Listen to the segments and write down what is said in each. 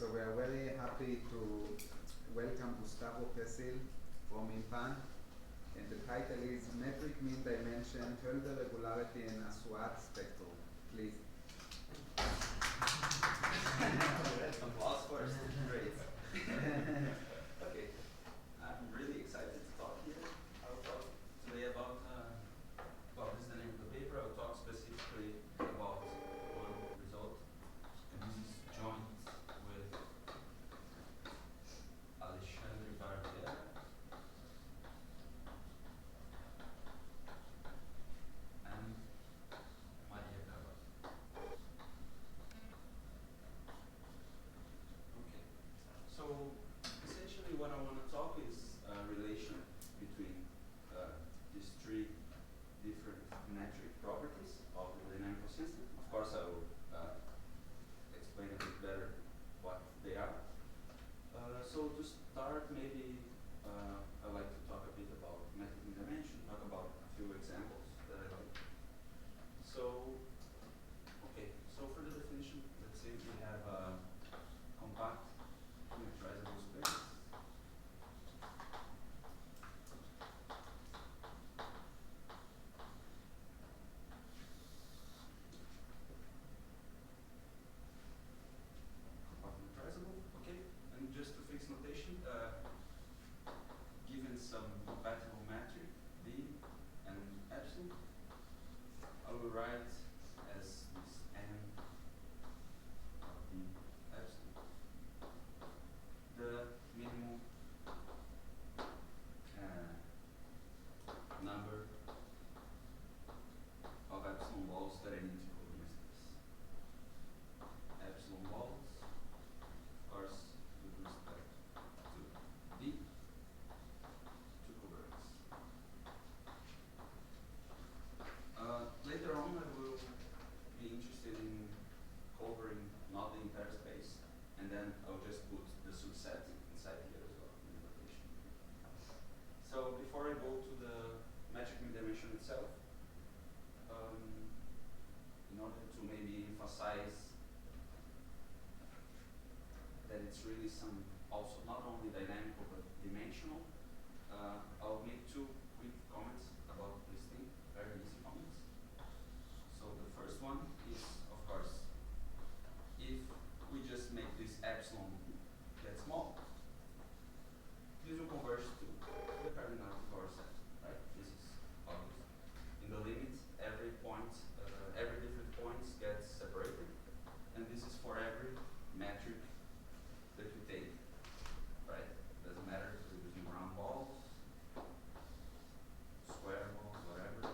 so we are very happy to welcome Gustavo Pessil from IMPAN. And the title is Metric Mean Dimension, Hölder Regularity, and Assouad Spectrum. Please. Applause first. Great. Okay. I'm really excited to talk here. I'll talk today about this dynamical paper. I'll talk specifically about one result. And this is joint with Alexandre Barbier. And Maria Cava. Okay. So essentially what I want to talk is a relation between these three different metric properties of the dynamical system. Of course, I will explain a bit better what they are. So to start, maybe I'd like to talk a bit about metric mean dimension, talk about a few examples that I like. So, okay, so for the definition, let's say we have a compact symmetrizable space. Okay, and just to fix notation, given some compatible metric b and epsilon, I will write as this n of b epsilon the minimum number of epsilon walls that I need to cover this. Epsilon walls, of course, with respect to d to cover x. Later on, I will be interested in covering not the entire space, and then I'll just put the subset inside here as well in the notation. So before I go to the metric mean dimension itself, in order to maybe emphasize that it's really some also not only dynamical but dimensional, I'll make two quick comments about this thing, very easy comments. So the first one is, of course, if we just make this epsilon get small, this will converge to the cardinality of our set, right? This is obvious. In the limit, every point, every different points gets separated, and this is for every metric that you take, right? Doesn't matter if you're using round balls, square balls, whatever.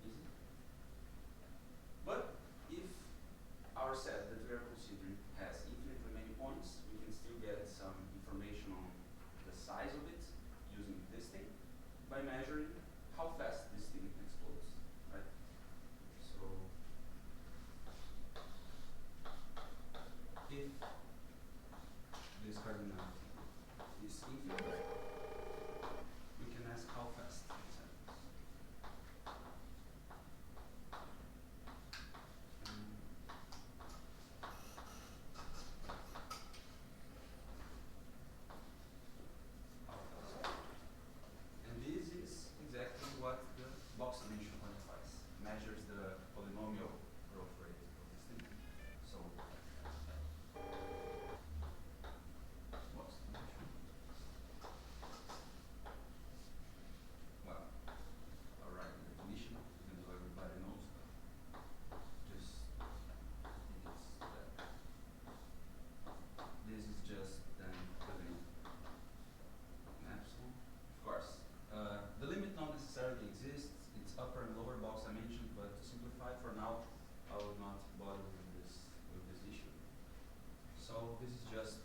Easy. But if our set that we are considering has infinitely many points, we can still get some information on the size of it using this thing by measuring how fast this thing explodes, right? So if this cardinality is infinite, we can ask how fast it happens. And this is exactly what the box dimension quantifies. Measures the polynomial growth rate of this thing. So box dimension. Well, I'll write the definition, even though everybody knows, but just think it's that. This is just then the limit in epsilon. Of course, the limit not necessarily exists. It's upper and lower box dimension, but to simplify for now, I will not bother with this issue. So this is just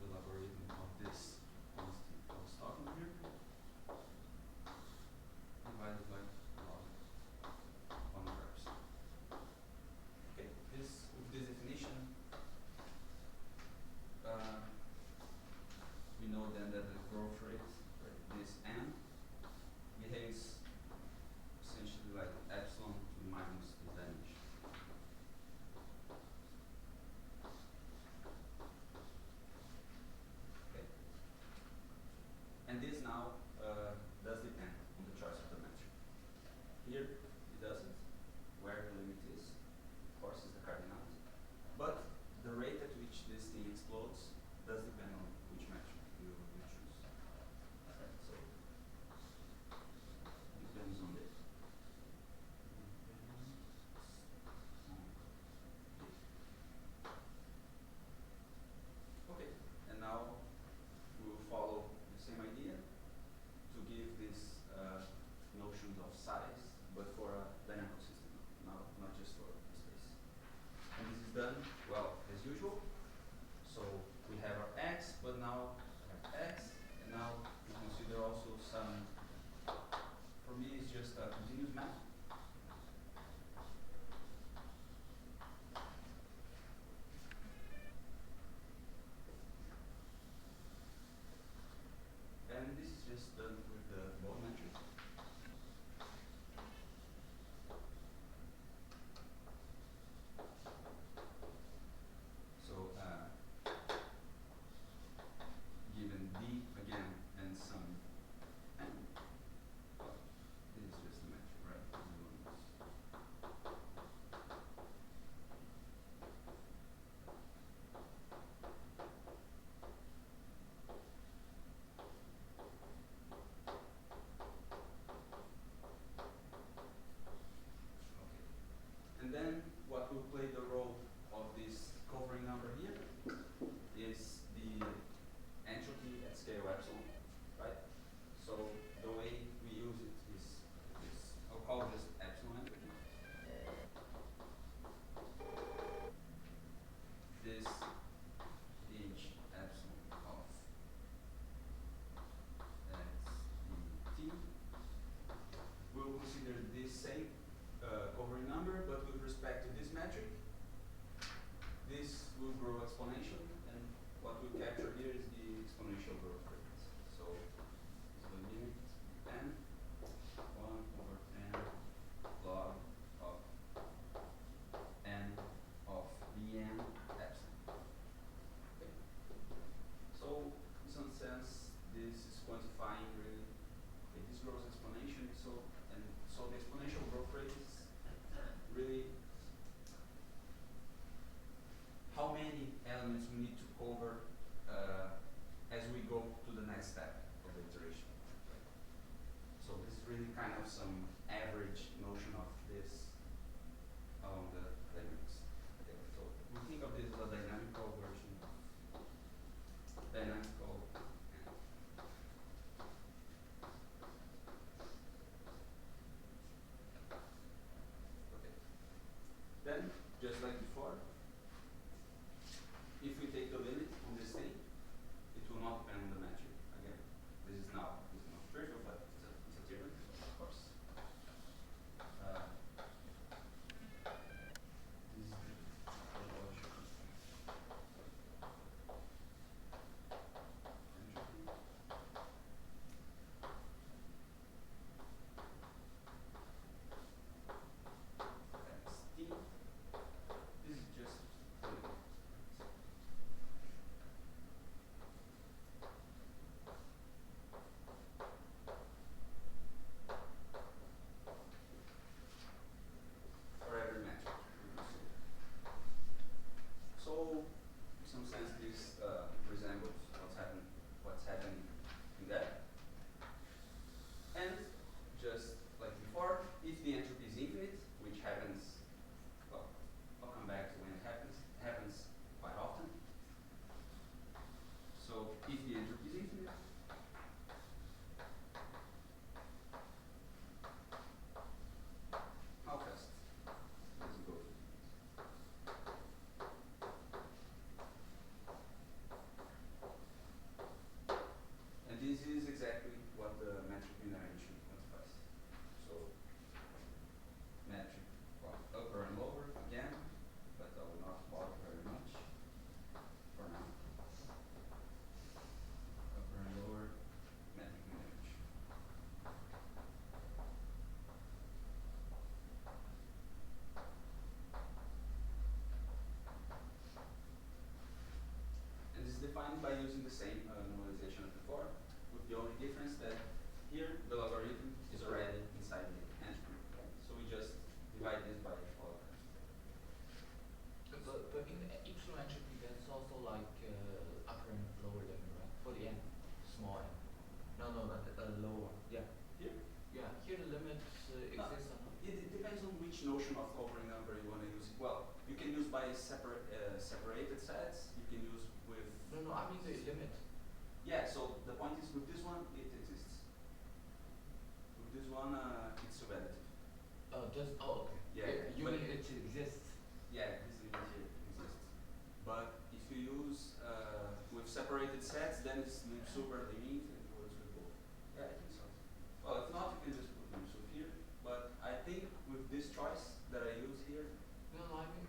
the logarithm of this constant I was talking here, divided by log 1 over epsilon. Okay, with this definition, we know then that the growth rate, right, this n, behaves essentially like epsilon to minus the dimension. number, but with respect to this metric, this will grow exponentially, and what we capture here is the exponential growth rate. So the limit n 1/n log of n of bn epsilon. Okay. So in some sense, this is quantifying really. Okay, this grows exponentially. So the exponential growth rate is really how many elements we need to cover as we go to the next step of the iteration. Right? So this is really kind of some average notion of this along the dynamics. Okay, so we think of this as a dynamical version of dynamical. Okay. Then, just like before, if we take the limit on this thing, it will not depend on the metric. Again, this is not trivial, but it's a theorem, of course. This is the topological entropy. Xt. This is just the limit. For every metric. So, in some sense, this resembles what's happening in that. And just like before, if the entropy is infinite, which happens, well, I'll come back to when it happens quite often. So if the entropy is infinite, how fast does it go? And this is exactly what the metric mean dimension quantifies. So metric, well, upper and lower again, but I will not bother very much for now. Upper and lower metric mean dimension. And this is defined by using the same normalization as before, with the only difference that here the logarithm is already inside the entropy. So we just divide this by all. But in epsilon entropy, that's also like upper and lower limit, right? For the n, small n. No, lower. Yeah. Here? Yeah. Here the limits exist or not? It depends on which notion of covering number you want to use. Well, you can use by separated sets. You can use with. No, I mean the limit. Yeah. So the point is, with this one, it exists. With this one, it's subadditive. Okay. Yeah. You but mean it exists? Yeah, this limit here exists. But if you use with separated sets, then it's lim super limit and it works with both. Yeah, I think so. Well, if not, you can just put lim sup here. But I think with this choice that I use here. No, I mean,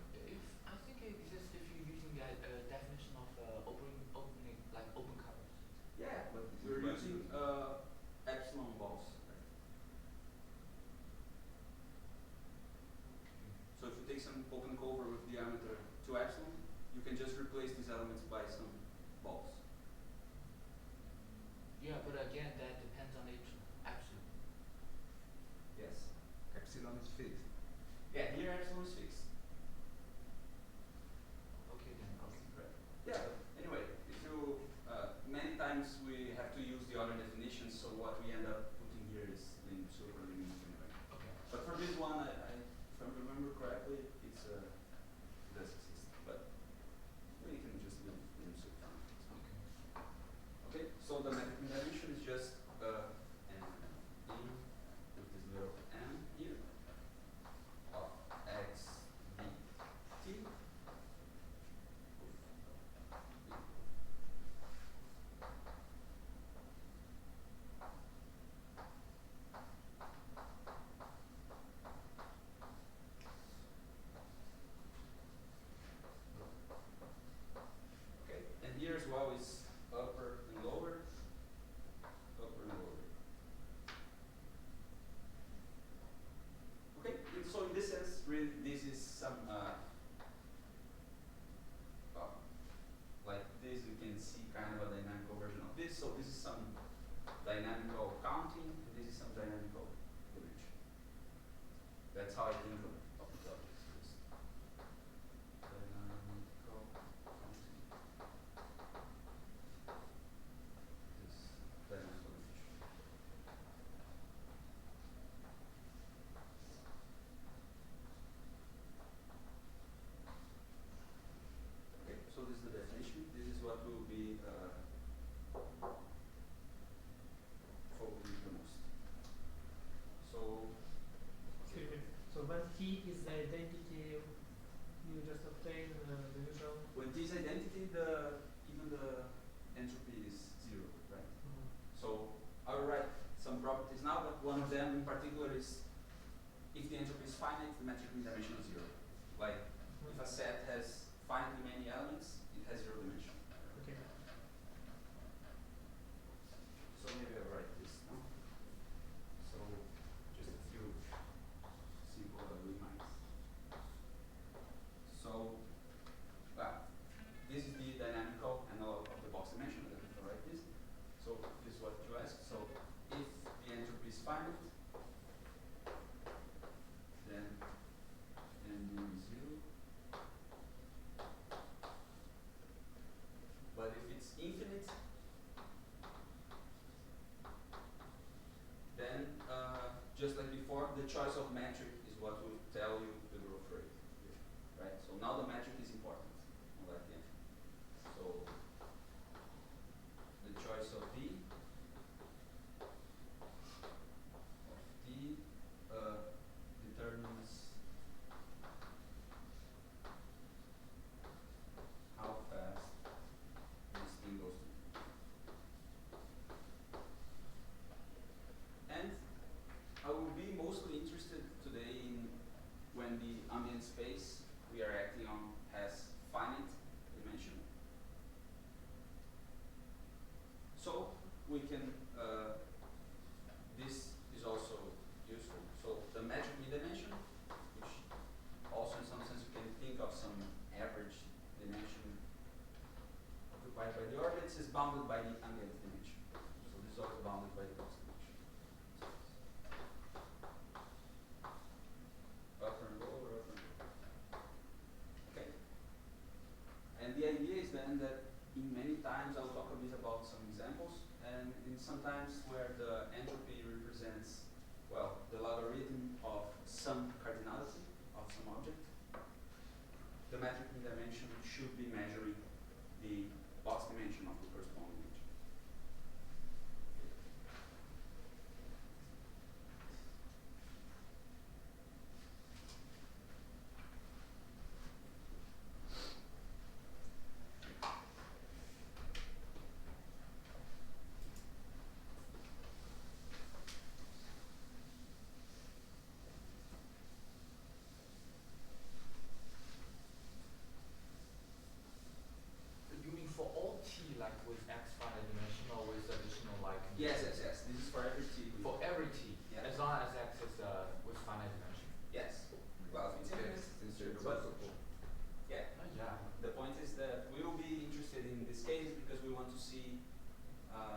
I think it exists if you're using the definition of opening like open covers. Yeah, but we're using epsilon balls. Right? So if you take some open cover with diameter 2 epsilon, you can just replace these elements by some balls. Yeah, but again, that depends on epsilon. Yes. Epsilon is fixed. Yeah, here epsilon is fixed. Okay then. Okay. Right. Yeah, but anyway, if you many times we have to use the other definitions, so what we end up putting here is lim super limit anyway. Okay. But for this one, if I remember correctly, it does exist. But we can just leave T is the identity you just obtained, the usual. When T is identity, even the entropy is 0, right? So I will write some properties now, but one of them in particular is if the entropy is finite, the metric mean dimension is 0. Like if a set has finitely many elements, it has 0 dimension. Okay. So maybe I'll write this, no? So just a few simple remarks. So this is the dynamical analog of the box dimension. Let me write this. So this is what you asked. So if the entropy is finite, then ND is 0. But if it's infinite, then just like before, the choice of metric is what will tell you the growth rate. Right? So now the metric is important, unlike the infinite. So the choice of D determines how fast this thing goes to. And I will be mostly interested today in when the ambient space we are acting on has finite dimension. So we can, this is also useful. So the metric mean dimension, which also in some sense you can think of some average dimension occupied by the orbits, is bounded by the ambient dimension. So this is also bounded by the box dimension. Upper and lower, upper and lower. Okay. And the idea is then that in many times I'll talk a bit about some examples, and in sometimes where the entropy represents, well, the logarithm of some cardinality of some object, the metric mean dimension should be measuring the box dimension of the corresponding object. You mean for all T, like with X finite dimension or with additional like? Yes. This is for every T. For every T, Yeah. as long as X is with finite dimension. Yes. Well, it's infinite, but yeah. Yeah. The point is that we will be interested in this case because we want to see,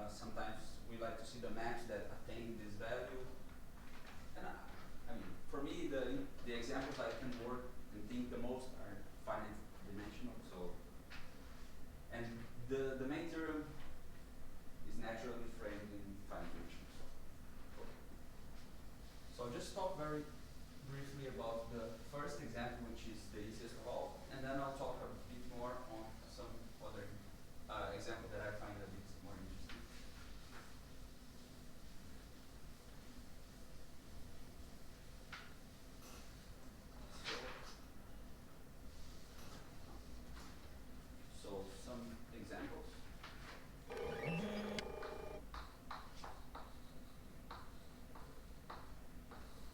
sometimes we like to see the maps that attain this value. And I mean, for me, the examples I can work and think the most are finite dimensional. So, and the main theorem is naturally framed in finite dimensions. So I'll just talk very briefly about the first example, which is the easiest of all, and then I'll talk a bit more on some other example that I find a bit more interesting. So some examples.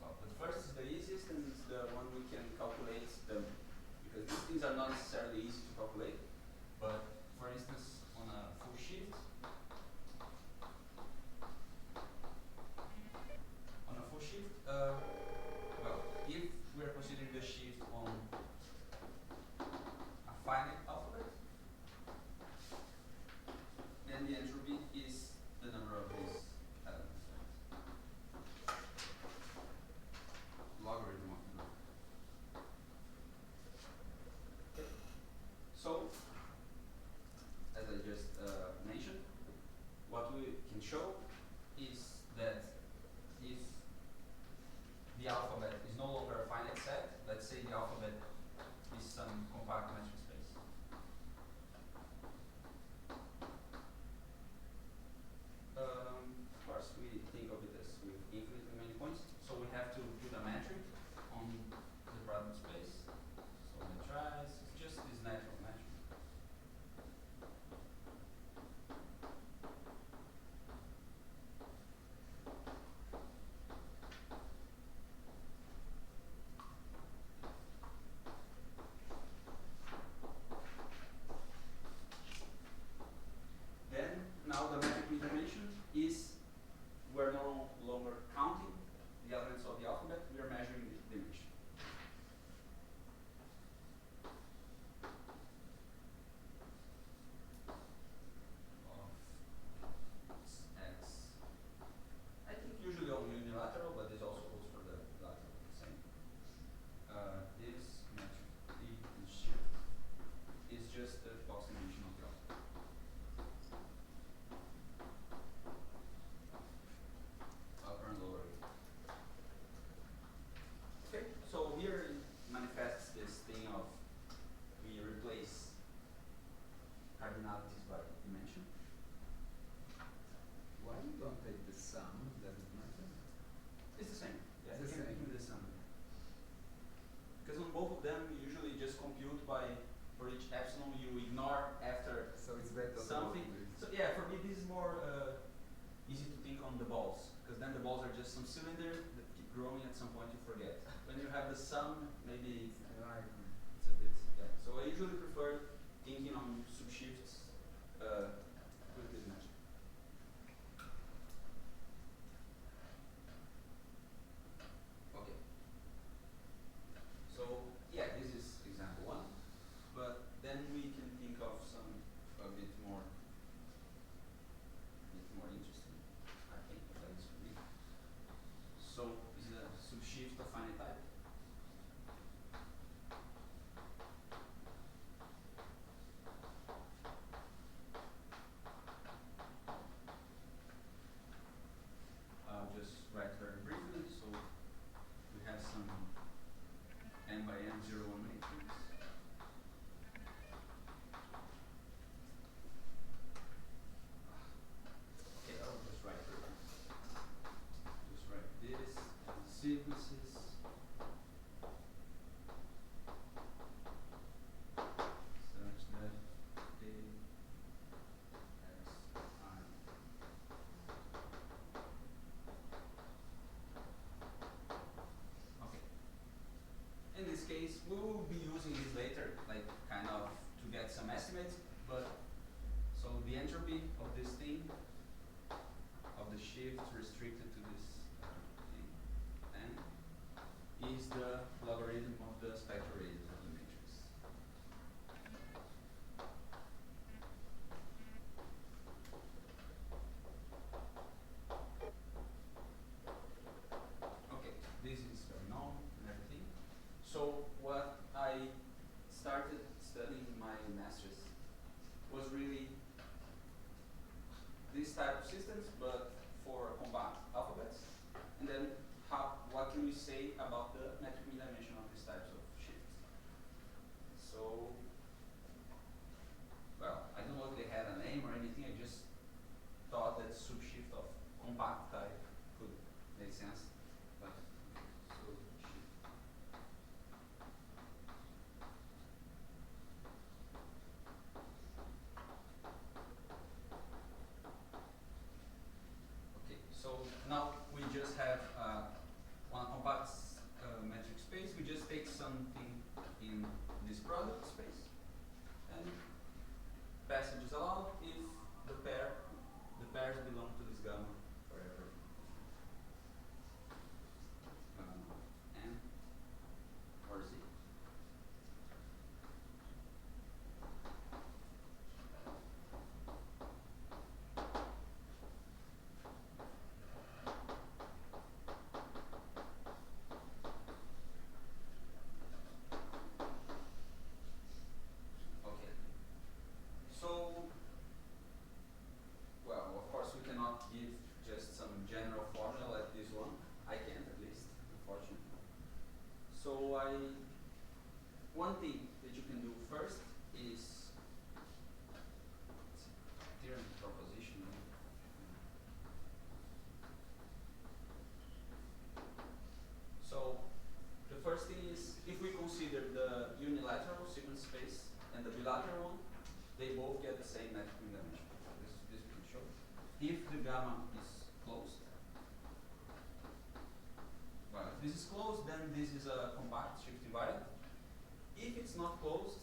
Well, the first is the easiest and it's the one we can calculate the the sum, maybe Right. it's a bit, yeah. So I usually prefer thinking on subshifts with this magic. Okay. So yeah, this is example one, but then we can think of some a bit more interesting, I think, at least for me. So is a subshift of finite type. I'll just write very briefly. So we have some n by n 0, 1 matrix. Okay, I'll just write here. Just write this as sequences. Such that A has I. Okay. In this case, we will be using this later, like kind of to get some estimates, but so the entropy of this thing, of the shift restricted to this thing, n, is the logarithm of the spectral radius of the matrix. Okay, this is very known and everything. So what I started studying in my master's was really this type of systems, but for compact alphabets. And then what can we say about the metric mean dimension of these types of shifts? So, well, I don't know if they had a name or anything. I just thought that subshift of compact type could make sense. But subshift. Okay, so now we just have one compact metric space. We just take something in this product space and passage is allowed if the pairs belong to this gamma forever. N or Z. Okay. So, well, of course, we cannot give just some general formula like this one. I can't, at least, unfortunately. So one thing that you can do first is theorem proposition. So the first thing is, if we consider the unilateral sequence space and the bilateral one, they both get the same metric mean dimension. This we can show. If the gamma is closed, well, if this is closed, then this is a compact shift invariant. If it's not closed,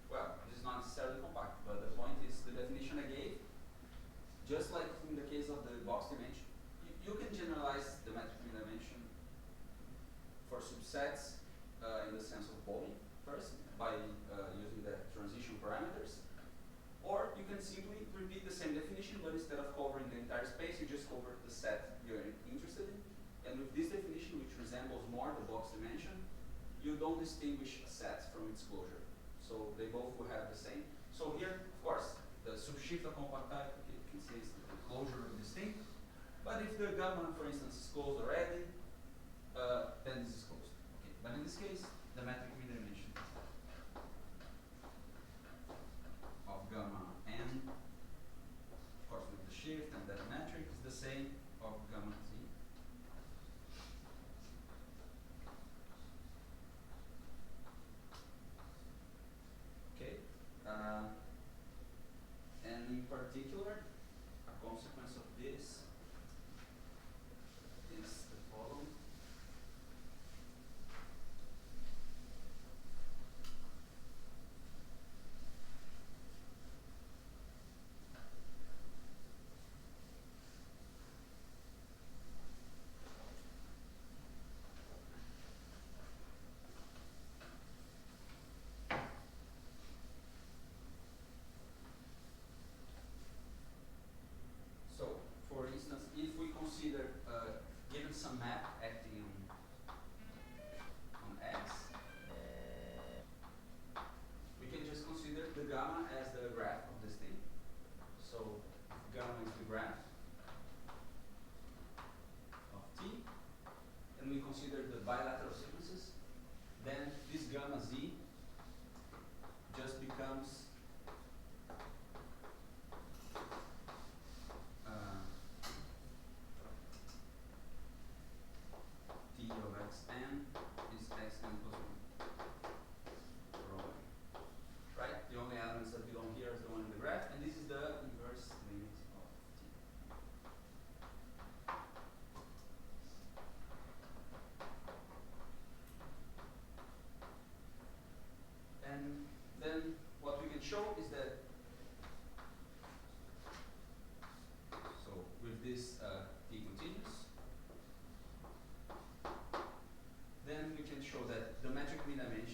well, this is not necessarily compact, but the point is the definition I gave, just like in the case of the box dimension, you can generalize the metric mean dimension for subsets in the sense of Bowling first by using the transition parameters, or you can simply repeat the same definition, but instead of covering the entire space, you just cover the set you're interested in. And with this definition, which resembles more the box dimension, you don't distinguish a set from its closure. So they both will have the same. So here, of course, the subshift of compact type, you can see is the closure of this thing. But if the gamma, for instance, is closed already, then this is closed. Okay. But in this case, the metric mean dimension of gamma n, of course with the shift and that metric, is the same of gamma z. Okay. And in particular, a consequence of this is the following.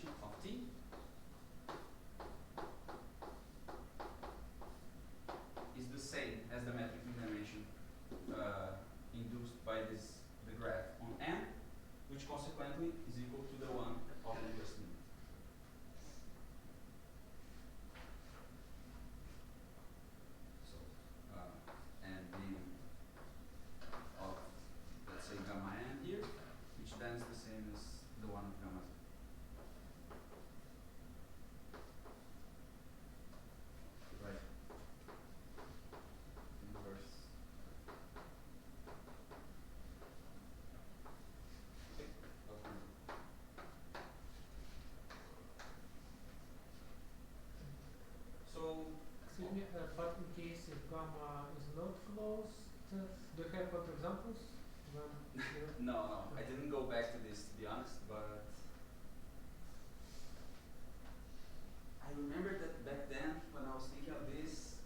dimension of T is the same as the metric mean dimension induced by the graph on N, which consequently is equal to the one of the inverse limit. So, and the of, let's say, gamma N here, which then is the same as the one of gamma Z. Right. Inverse. Okay. Okay. So, Excuse me, but in case if gamma is not closed, do you have counterexamples? no, I didn't go back to this to be honest, but I remember that back then when I was thinking of this,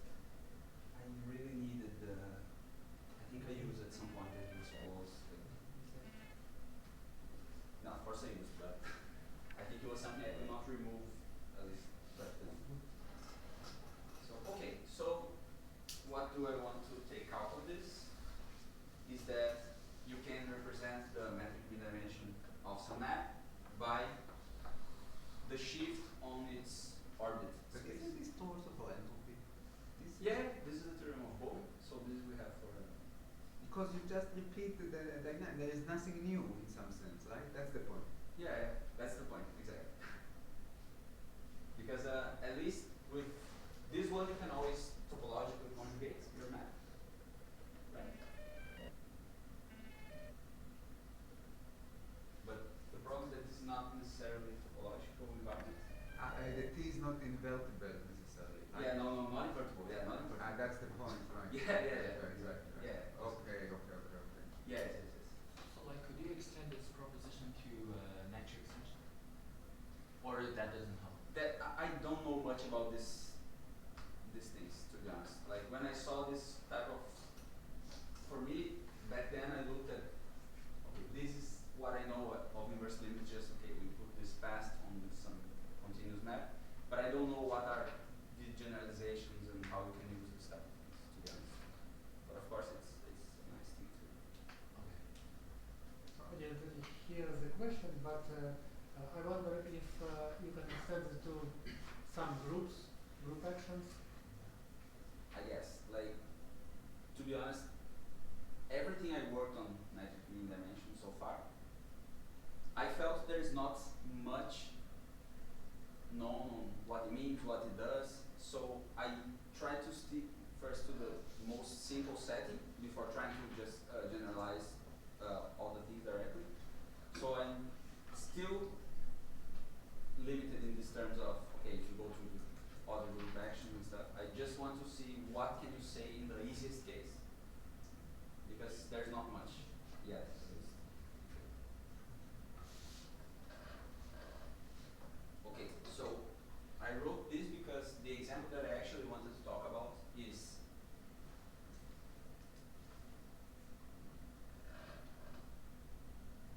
I really needed I think I used at some point that it was closed. No, of course I used, but I think it was something I could not remove at least back then. So, okay, so what do I want to take out of this? Is that you can represent the metric mean dimension of some map by the shift on its orbit But space. isn't this true also for entropy? Yeah, this is the theorem of Bohm, so this we have for Because you just repeat the dynamic. There is nothing new in some sense, right? That's the point. yeah, that's the point, exactly. Because at least with this one you can always topologically conjugate your map. Right? But the problem is that it's not necessarily topological invariant. The T is not invertible necessarily. Right? Yeah, no, not invertible. Yeah, not invertible. That's the point, right? Yeah. Exactly. Right. Yeah. Okay. Yes. So like, could you extend this proposition to natural extension? Or that doesn't help? That I don't know much about these things, to be honest. Like when I saw this type of, for me back then I looked at, okay, this is what I know of inverse limit. Just okay, we put this fast on some continuous map, but I don't know what are the generalizations and how we can use this type of things, to be honest. But of course, it's a nice thing to. Okay. So I didn't really hear the question, but I wonder if you can extend it to some group actions. I guess, like, to be honest, everything I worked on metric mean dimension so far, I felt there's not much known on what it means, what it does. So I try to stick first to the most simple setting before trying to just generalize all the things directly. So I'm still limited in these terms of, okay, if you go to other group action and stuff, I just want to see what can you say in the easiest case, because there's not much yet. At least. Okay, so I wrote this because the example that I actually wanted to talk about is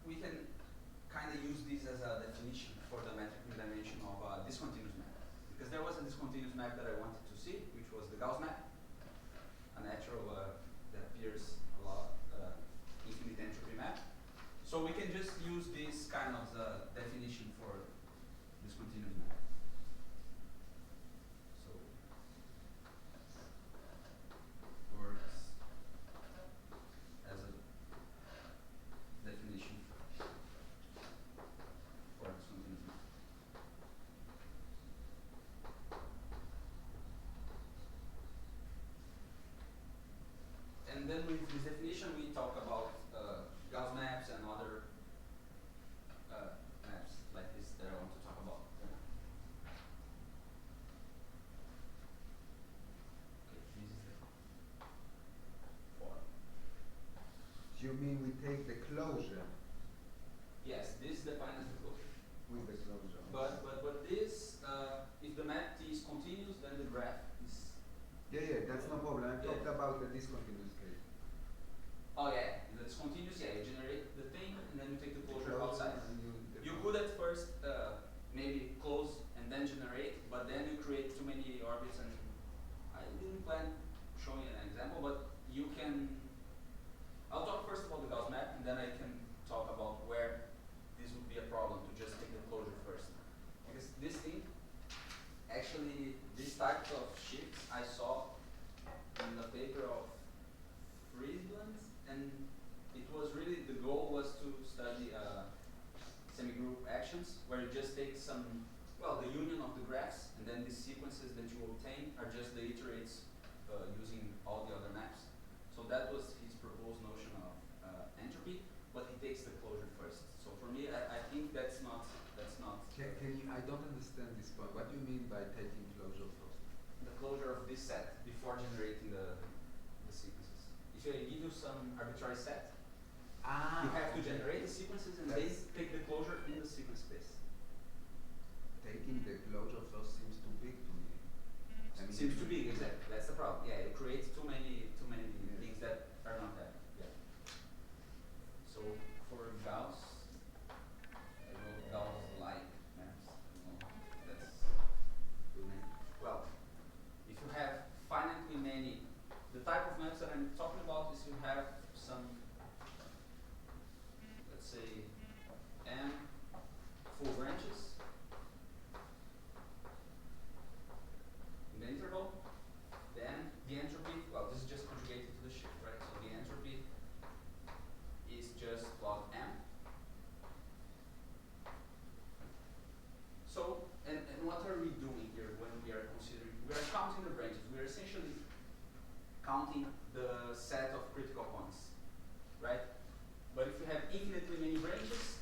we can kind of use this as a definition for the metric mean dimension of a discontinuous map. Because there was a discontinuous map that I wanted to see, which was the Gauss map, a natural that appears a lot, infinite entropy map. So we can just use this kind of definition for discontinuous map. So works as a definition for discontinuous map. And then with this definition, we talk about Gauss maps and other orbits, and I didn't plan showing an example, but you can. I'll talk first about the Gauss map, and then I can talk about where this would be a problem to just take the closure first. Because this thing, actually, this type of shifts I saw in the paper of Friedland, and it was really, the goal was to study semi-group actions, where you just take some, well, the union of the graphs, and then the sequences that you obtain are just the iterates using all the other maps. So that was his proposed notion of entropy, but he takes the closure first. So for me, I think that's not. Can you, I don't understand this point. What do you mean by taking closure first? The closure of this set before generating the sequences. If I give you some arbitrary set, you have to generate the sequences and they take the closure in the sequence space. Taking the closure first seems too big to me. I mean, Seems too big, exactly. That's the problem. Yeah, it creates too many things that are not there. Yeah. So for Gauss, I wrote Gauss-like maps. That's good name. Well, if you have finitely many, the type of maps that I'm talking about is you have some, let's say, m full branches in the interval, then the entropy, well, this is just conjugated to the shift, right? So the entropy is just log m. So, and what are we doing here when we are considering, we are counting the branches. We are essentially counting the set of critical points, right? But if you have infinitely many branches,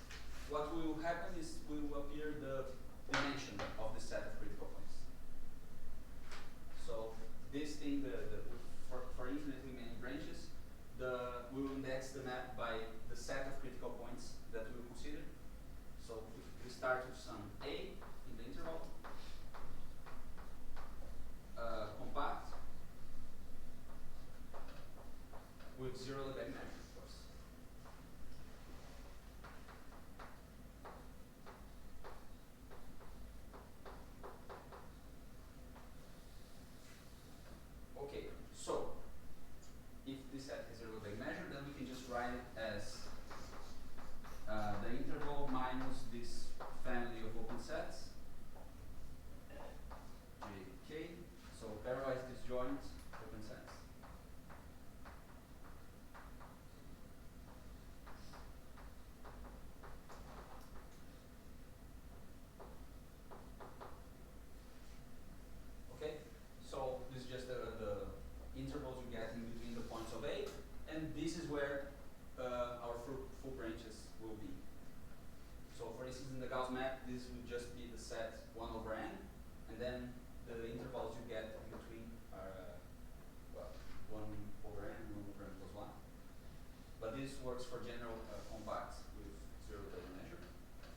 what will happen is will appear the dimension of the set of critical points. So this thing, for infinitely many branches, we will index the map by the set of critical points that we will consider. So we start with some A in the interval, compact, with zero Lebesgue measure, of course. Okay, so if this set has zero Lebesgue measure, then we can just write it as the interval minus this family of open sets, JK, so pairwise disjoint open sets. Okay, so this is just the intervals you get in between the points of A, and this is where our full branches will be. So for instance, in the Gauss map, this would just be the set 1 over n, and then the intervals you get in between are, well, 1 over n, 1 over n plus 1. But this works for general compacts with zero Lebesgue measure.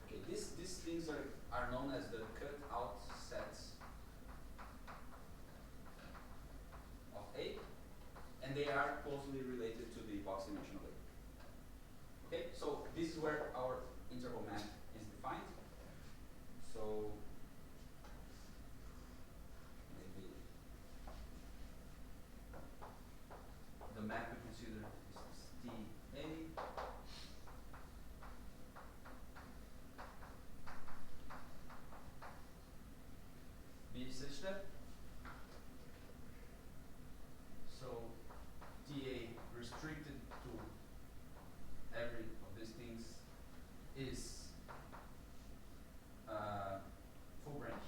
Okay, these things are known as the cut out sets of A, and they are closely related to the box dimension of A. Okay, so this is where our interval map is defined. So maybe the map we consider is TA. B such that so TA restricted to every of these things is full branch.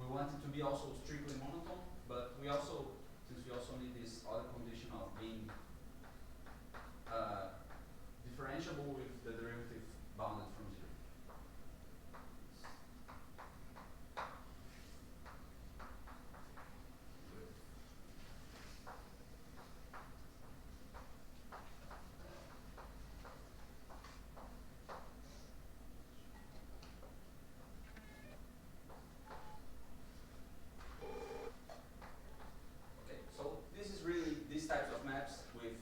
We want it to be also strictly monotone, but we also, since we also need this other condition of being differentiable with the derivative bounded from 0. Okay, so this is really these types of maps with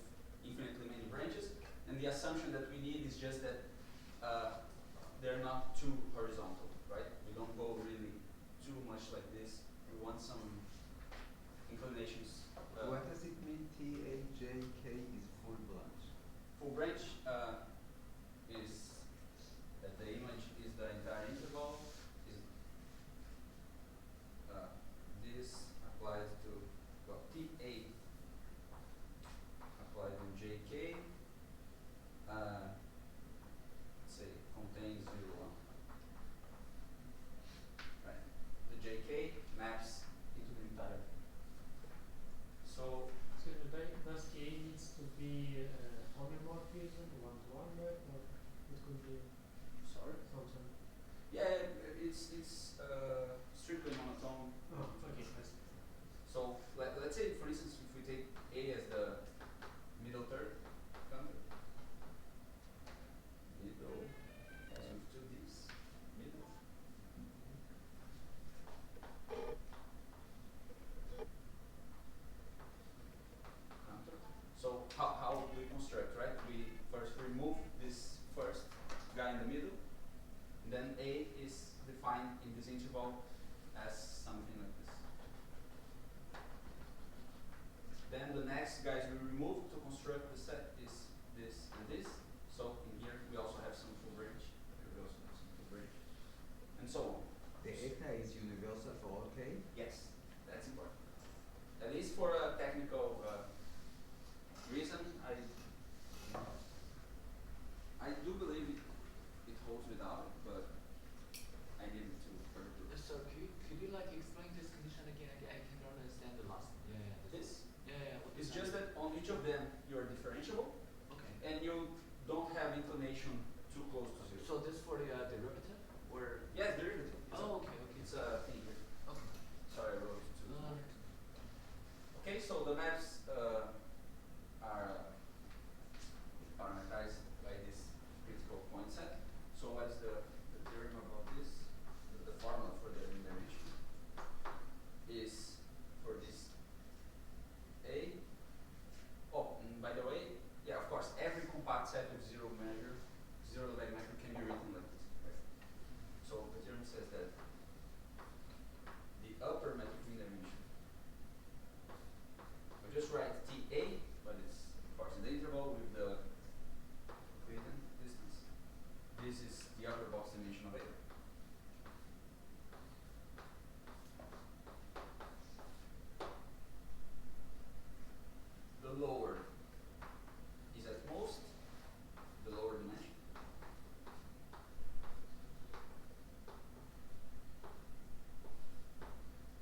infinitely many branches, and the assumption that we need is just that they're not too horizontal. right? We don't go really too much like this. We want some inclinations. What does it mean TAJK is full branch? Full branch is that the image is the entire interval. Is this applies to TA applied to JK. Say contains 0, 1. Right. The JK maps into the entire. So does TA needs to be homomorphism, one-to-one map, or it could be sorry. something? Yeah, it's strictly monotone. Oh, okay. So let's say, for instance, if we take A as the middle third counter, middle to this middle. Counter. So how we construct, right? We first remove this first guy in the middle, and then A is defined in this interval as something like this. Then the next guys we remove to construct the set is this and this. So in here we also have some full branch. Here we also have some full branch, and so on. The eta is universal for all k? Yes, that's important. At least for a technical reason, I do believe it holds without it, but I needed to further prove it. So could you like explain this condition again? I cannot understand the last. This What it's does just that on each of them you're differentiable, Okay. and you don't have inclination too close to zero. So this for the derivative or? Yes, derivative. Okay. It's a thing here. Okay. Sorry, I wrote too No, small. Okay, so the maps are parameterized by this critical point set. So what is the theorem about this? The formula for the dimension is for this A. Oh, and by the way, yeah, of course, every compact set with zero diameter can be written like this. Right? So the theorem says that the upper metric mean dimension. We just write TA, but it's of course in the interval with the Euclidean distance. This is the upper box dimension of A. The lower is at most the lower dimension.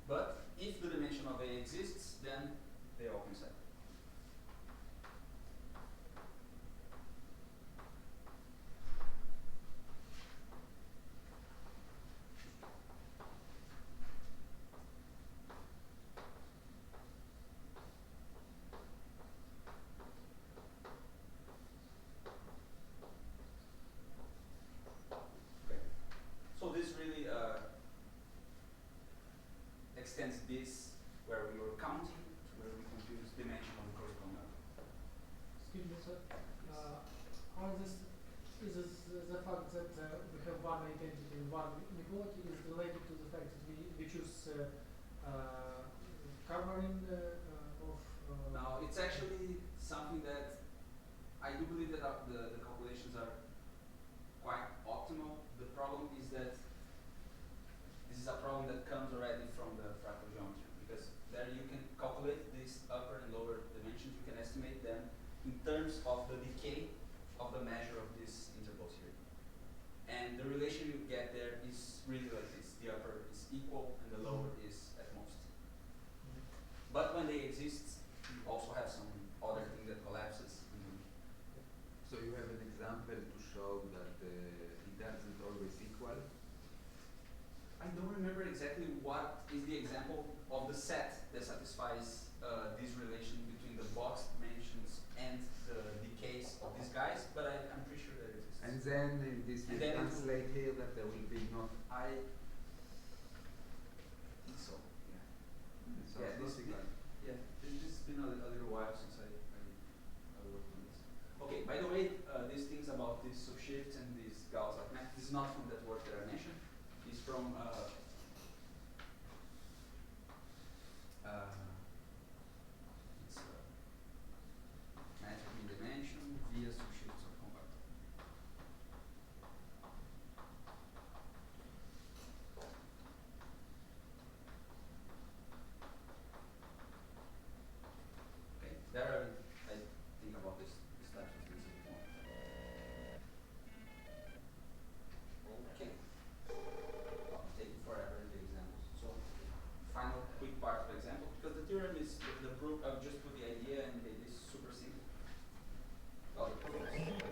But if the dimension of A exists, then they all coincide. Okay. So this really extends this where we were counting to where we compute dimension of the corresponding number. Excuse me, sir. How is the fact that we have one identity and one inequality is related to the fact that we choose covering of. Now, it's actually something that I do believe that the calculations are quite optimal. The problem is that this is a problem that comes already from the fractal geometry, because there you can calculate these upper and lower dimensions. You can estimate them in terms of the decay of the measure of these intervals here. And the relation you get there is really like this. The upper is equal and the lower is at most. But when they exist, you also have some other thing that collapses. So you have an example to show that it doesn't always equal? I don't remember exactly what is the example of the set that satisfies this relation between the box dimensions and the decays of these guys, but I'm pretty sure that it exists. And then this will translate here that there will be not. I think so, yeah. So Yeah, this has been a little while since I worked on this. Okay, by the way, these things about these subshifts and these Gauss like math, this is not from that work that I mentioned. It's from it's metric mean dimension via some shifts of convector. Okay, there I think about this type of things a bit more. Okay. I'll take forever in the examples. So final quick part of the example, because the theorem is the proof. I've just put the idea and it is super simple. Well, the proof is super simple.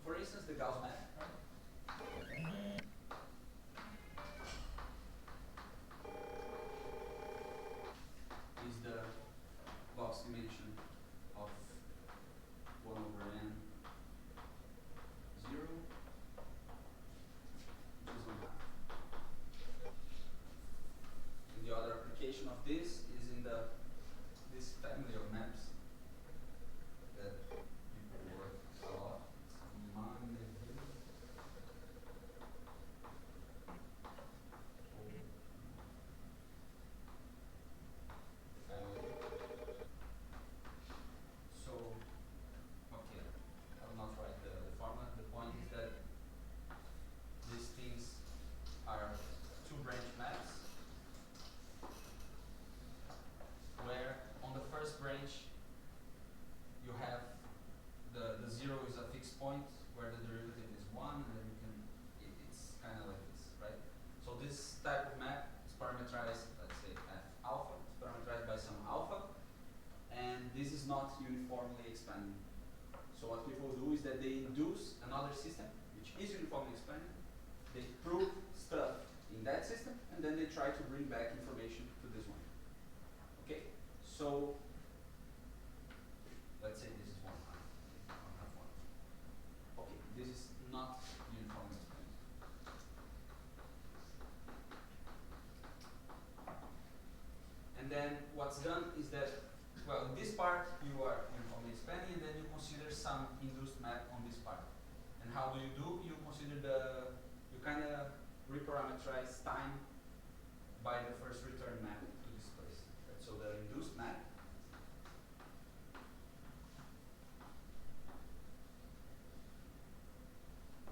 For instance, the Gauss map, right? Is the box dimension of 1 over n 0, which is 1 half. And the other application of this is in this family of maps that people work a lot. So, okay, I will not write the formula. The point is that these things are two branch maps where on the first branch you have the 0 is a fixed point where the derivative is 1 and then you can, it's kind of like this, right? So this type of map is parameterized, let's say f alpha, it's parameterized by some alpha, and this is not uniformly expanding. So what people do is that they induce another system which is uniformly expanding, they prove stuff in that system, and then they try to bring back information to this one. Okay? So let's say this is 1 half. Okay, 1 half 1. Okay, this is not uniformly expanding. And then what's done is that, well, in this part you are uniformly expanding, and then you consider some induced map on this part. And how do? You consider you kind of reparameterize time by the first return map to this place. Right? So the induced map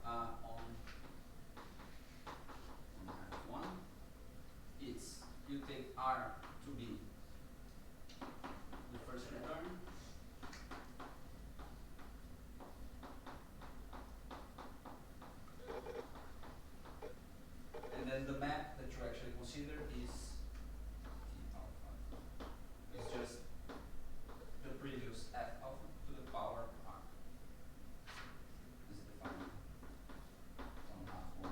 on map 1, it's you take R to be the first return, and then the map that you actually consider is T alpha. It's just the previous F alpha to the power R. This is the final 1 half 1.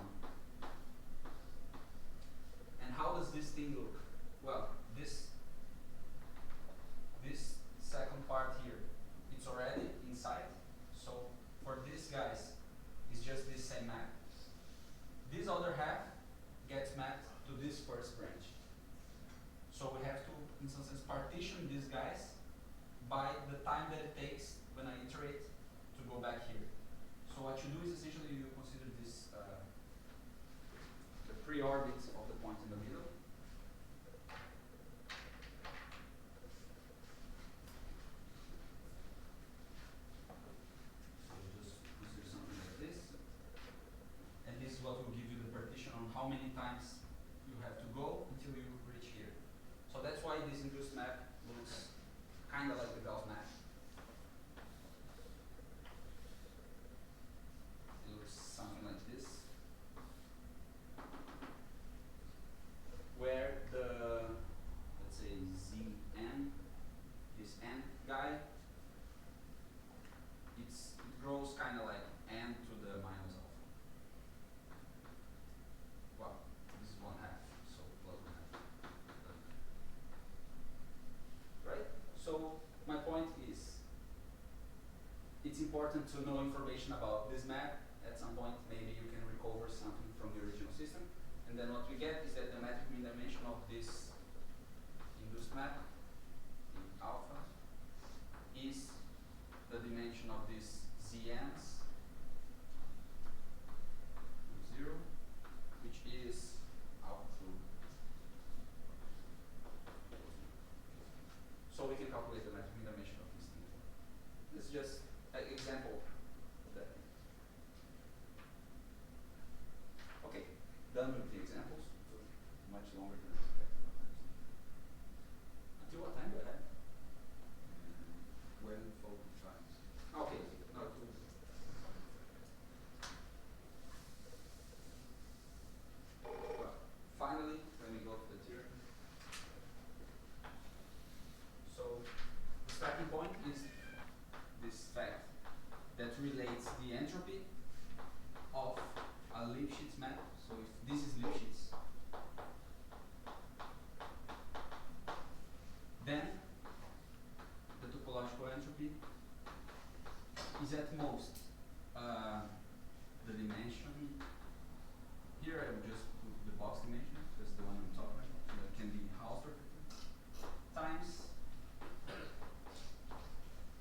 And how does this thing look? Well, this second part here, it's already inside. So for these guys, it's just this same map. This other half gets mapped to this first branch. So we have to, in some sense, partition these guys by the time that it takes when I iterate to go back here. So what you do is essentially you consider this the pre-orbit of the point in the middle. So you just consider something like this. And this is what will give you the partition on how many times you have to go until you reach here. So that's why this induced map looks kind of like the Gauss map. It looks something like this, where the, let's say, Zn, this n guy, it grows kind of like n to the minus alpha. Well, this is 1 half, so plus 1 half. important to know information about this map. At some point, maybe you can recover something from the original system. And then what we get is that the metric mean dimension of this induced map in alpha is the dimension of these ZNs, 0, which is alpha through. So we can calculate the metric mean dimension of this thing. This is just an example of that. Okay, done with the examples. So much longer than expected. Until what time do I have? 12:45. Okay, not too. Well, finally, when we go to the theorem. So the starting point is this fact that relates the entropy of a Lipschitz map. So if this is Lipschitz, then the topological entropy is at most the dimension. Here I will just put the box dimension, that's the one I'm talking about. So that can be Hölder times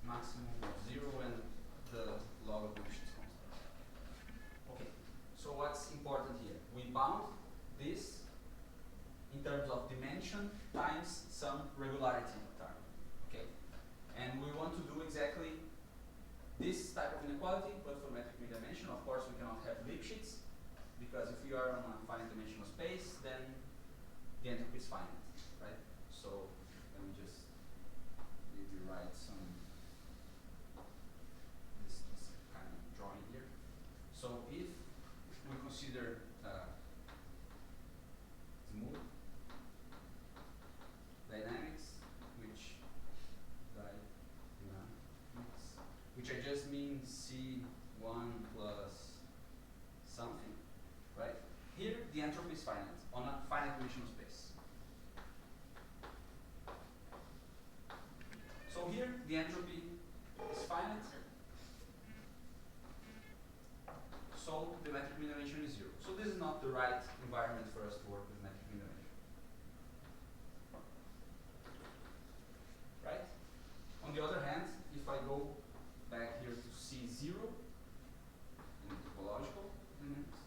maximum of 0 and the log of Lipschitz constant. Okay, so what's important here? We bound this in terms of dimension times some regularity term. Okay, and we want to do exactly this type of inequality, but for metric mean dimension. Of course, we cannot have Lipschitz, because if we are on a finite dimensional space, then the entropy is finite, right? So let me just maybe write some this kind of drawing here. So if we consider smooth dynamics, which I just mean C1 plus something, right? Here the entropy is finite on a finite dimensional space. So here the entropy is finite. So the metric mean dimension is 0. So this is not the right environment for us to work with metric mean dimension. Right? On the other hand, if I go back here to C0 in topological dynamics,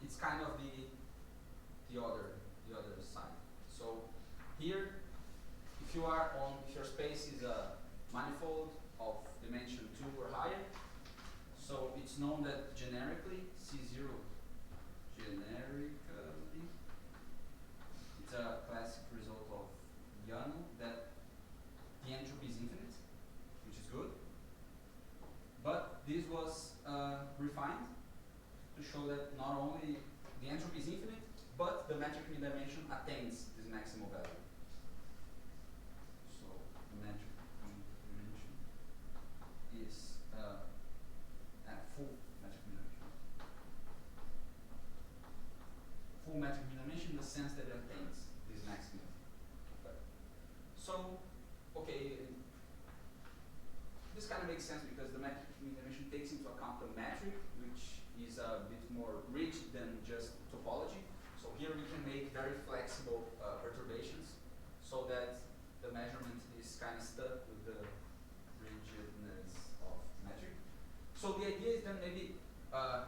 it's kind of the other side. So here, if your space is a manifold of dimension 2 or higher, so it's known that generically C0 it's a classic result of Yano that the entropy is infinite, which is good. But this was refined to show that not only the entropy is infinite, but the metric mean dimension attains this maximal value. So the metric mean dimension is at full metric mean dimension. Full metric mean dimension in the sense that it attains this maximum. Okay. So, okay, this kind of makes sense because the metric mean dimension takes into account the metric, which is a bit more rigid than just topology. So here we can make very flexible perturbations so that the measurement is kind of stuck with the rigidness of metric. So the idea is that maybe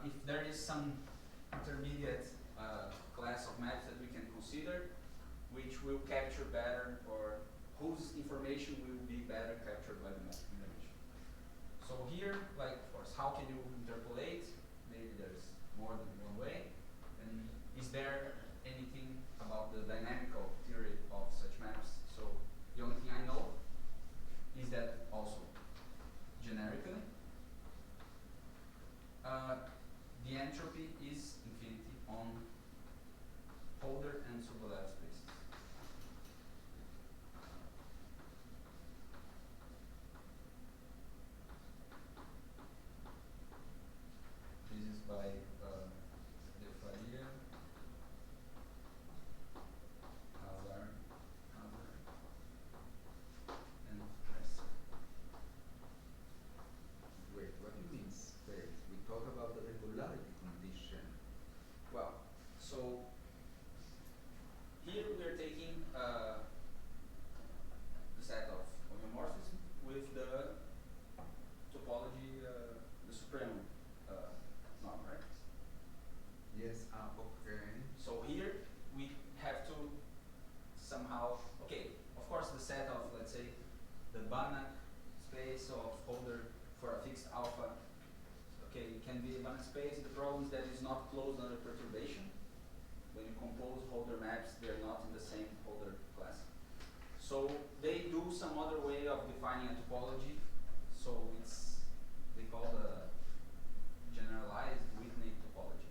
if there is some intermediate class of maps that we can consider, which will capture better, or whose information will be better captured by the metric mean dimension. So here, like, of course, how can you interpolate? Maybe there's more than one way. And is there anything about the dynamical theory of such maps? So the only thing I know is that also generically the entropy is infinity on Hölder and Sobolev spaces. This is by De Faria, Hölder, definite space. The problem is that it's not closed under perturbation. When you compose Hölder maps, they're not in the same Hölder class. So they do some other way of defining a topology. So it's, they call the generalized Whitney topology.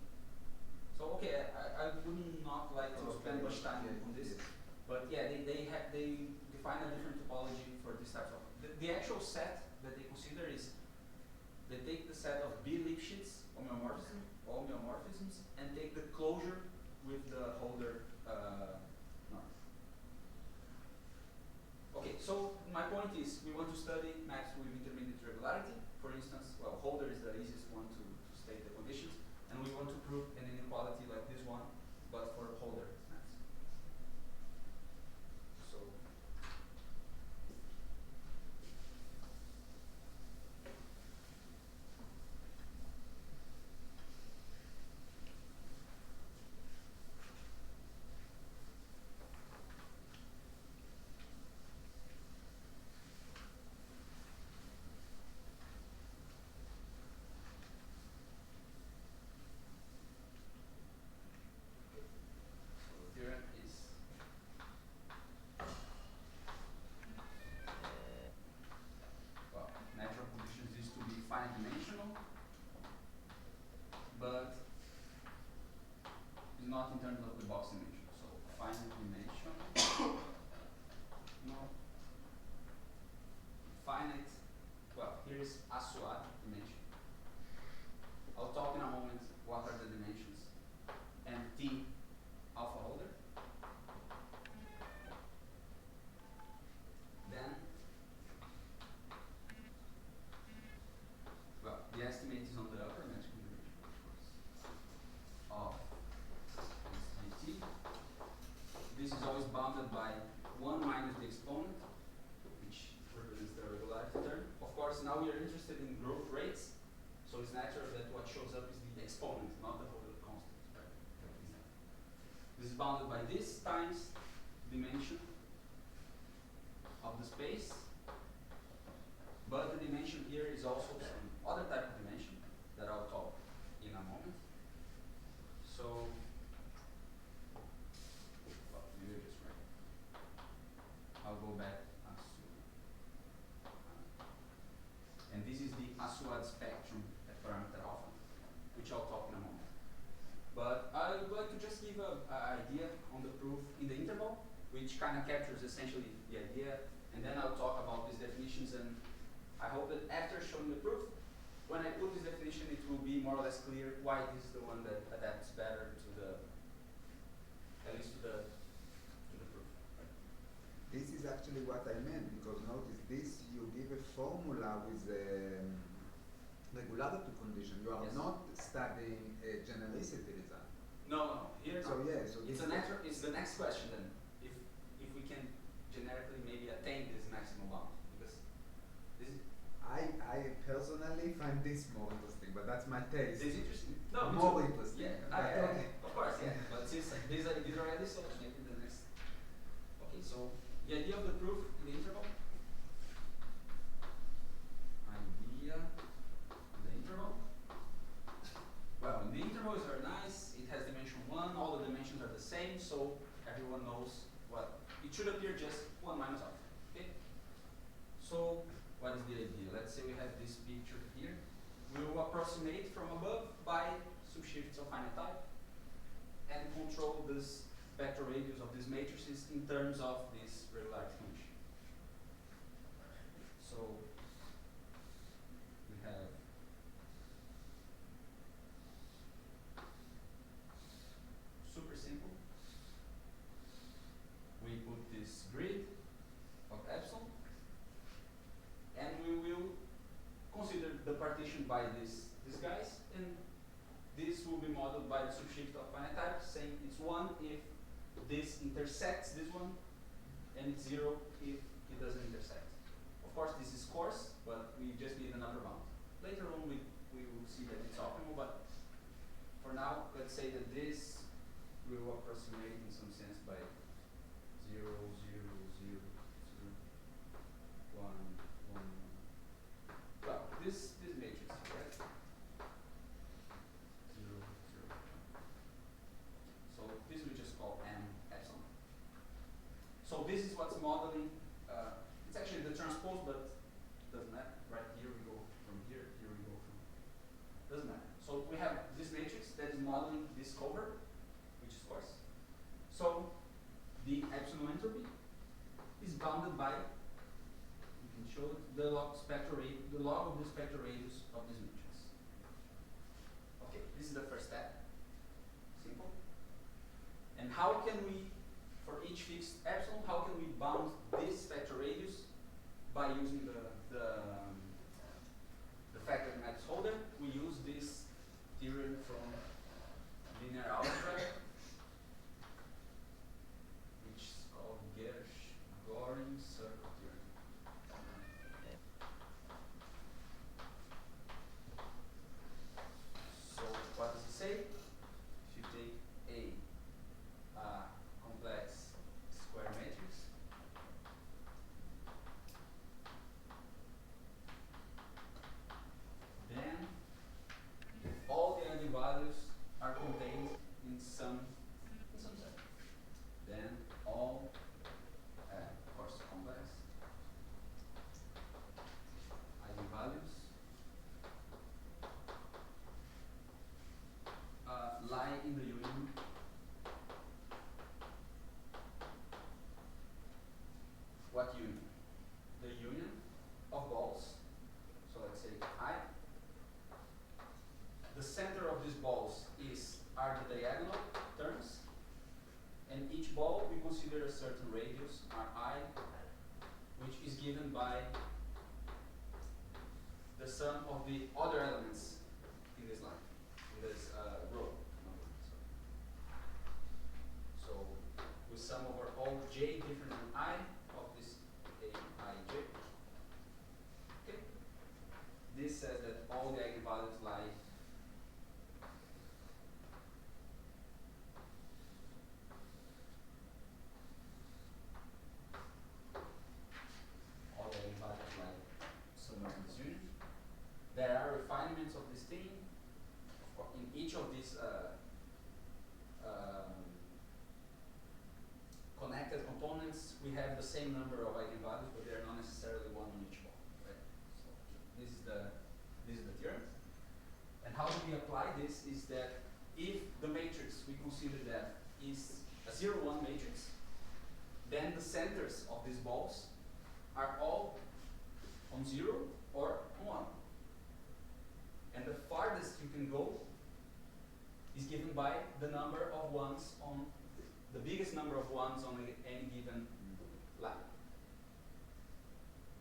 So okay, I would not like to spend much time on this, but yeah, they define a different topology for this type of. The actual set that they consider is they take the set of B Lipschitz homeomorphisms and take the closure with the Hölder norm. Okay, so my point is we want to study maps with intermediate regularity. For instance, well, Hölder is the easiest one to state the conditions, and we want to prove an inequality like this one, but for Hölder maps. So theorem is well, natural conditions is to be finite dimensional, but is not in terms of the box dimension. So finite dimension, no, finite. Well, here is Assouad dimension. I'll talk in a moment what are the dimensions and T alpha Hölder. Then, well, the estimate is on the upper metric dimension, of this GT. This is always bounded by 1 minus the exponent, which represents the regularity term. Of course, now we are interested in growth rates, so it's natural that what shows up is the exponent, not the Hölder constant. Right? This is bounded by this times dimension of the space, but the dimension here is also some other type of dimension that I'll talk in a moment. So, well, maybe I just write. I'll go back and this is the Assouad spectrum at parameter alpha, which I'll talk in a moment. But I would like to just give an idea on the proof in the interval, which kind of captures essentially the idea, and then I'll talk about these definitions, and I hope that after showing the proof, when I put this definition, it will be more or less clear why this is the one that adapts better to the, at least to the proof. This is actually what I meant, because notice this, you give a formula with regularity condition. You are Yes. not studying a genericity result. No, here So no. yeah, so It's this it's the next question then. If we can generically maybe attain this maximum bound, because this is I personally find this more interesting, but that's my taste. this is interesting. No, me More too. interesting. Yeah, But okay. of course, yeah. But since these are already, so maybe the next. Okay, so the idea of the proof in the interval. Idea in the interval. Well, in the interval is very nice. It has dimension 1. All the dimensions are the same, so everyone knows what it should appear just 1 minus alpha. Okay. So what is the idea? Let's say we have this picture here. We will approximate from above by subshifts of finite type and control this vector radius of these matrices in terms of this regularity condition. So we have super simple. We put this grid of epsilon, and we will consider the partition by these guys, and this will be modeled by the subshift of finite type, saying it's 1 if this intersects this one, and it's 0 if it doesn't intersect. Of course, this is coarse, but we just need an upper bound. Later on, we will see that it's optimal, but for now, let's say that this will approximate in some sense by 0, 0, 0, 0, 1, 1. Well, this matrix, right? each fixed epsilon, how can we bound this vector radius by using the fact that maps Hölder? We use this theorem from linear algebra, which is called Gersh-Goring circle theorem. So what does it say? If you take a complex square matrix, then all the eigenvalues are contained in some set. Then all, of course, complex eigenvalues lie in the union what union? The union of balls. So let's say I. The center of these balls are the diagonal terms, and each ball we consider a certain radius, Ri, which is given by the sum of the other elements in this line, in this row. So we sum over all j different than I of this aij. Okay. This says that all the eigenvalues lie somewhere in this union. There are refinements of this thing. In each of these connected components, we have the same number of eigenvalues, but they are not necessarily one on each ball. Right? So this is the theorem. And how do we apply this is that if the matrix we consider that is a 0-1 matrix, then the centers of these balls are all on 0 or on 1. And the farthest you can go is given by the number of ones on the biggest number of ones on any given line.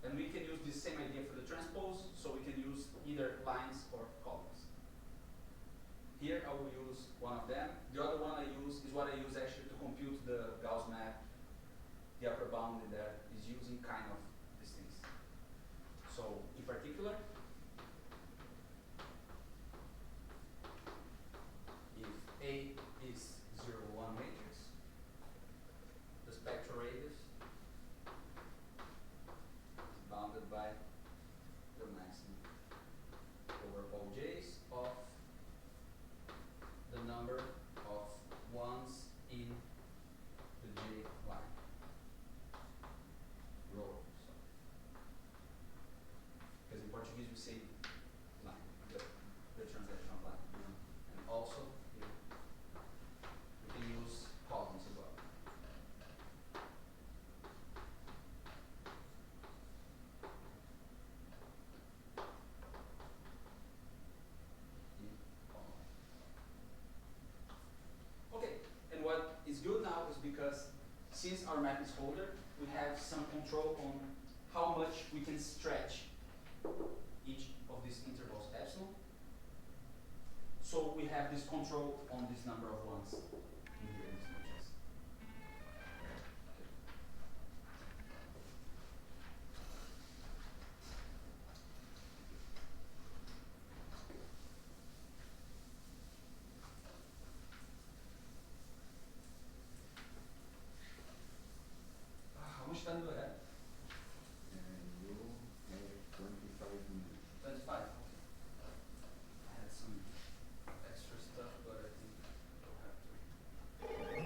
And we can use this same idea for the transpose, so we can use either lines or columns. Here I will use one of them. The other one I use is what I use actually to compute the Gauss map. The upper bound in there is using kind of these things. So in particular, if A is 0-1 matrix, the spectral radius is bounded by the maximum over all j's of the number of ones in the j line. Row. Because in Portuguese we say line, the translation of line. And also here we can use columns as well. Okay, and what is good now is because since our map is Hölder, we have some control on how much we can stretch each of these intervals epsilon. So we have this control on this number of ones in here in this matrix. How much time do I have? You have 25 minutes. 25. Okay. I had some extra stuff, but I think I don't have to.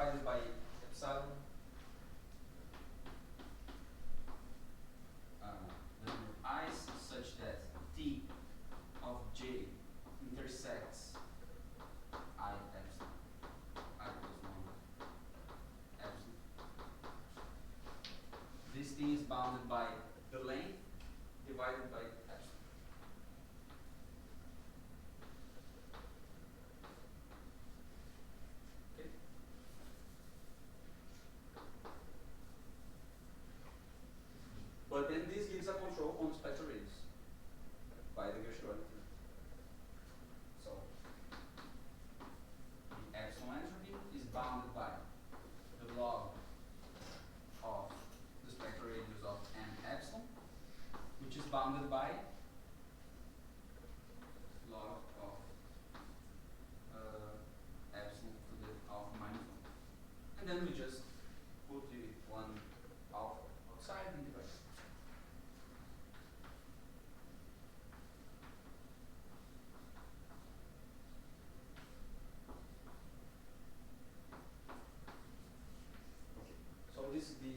divided by epsilon. The number of i's such that t of j intersects I epsilon. I equals 1 epsilon. This thing is bounded by the length divided by epsilon. Okay. But then this gives a control on the spectral radius by the regularity. So the epsilon entropy is bounded by the log of the spectral radius of m epsilon, which is bounded by log of epsilon to the alpha minus 1. And then we just put the one alpha outside and divide. Okay. So this is the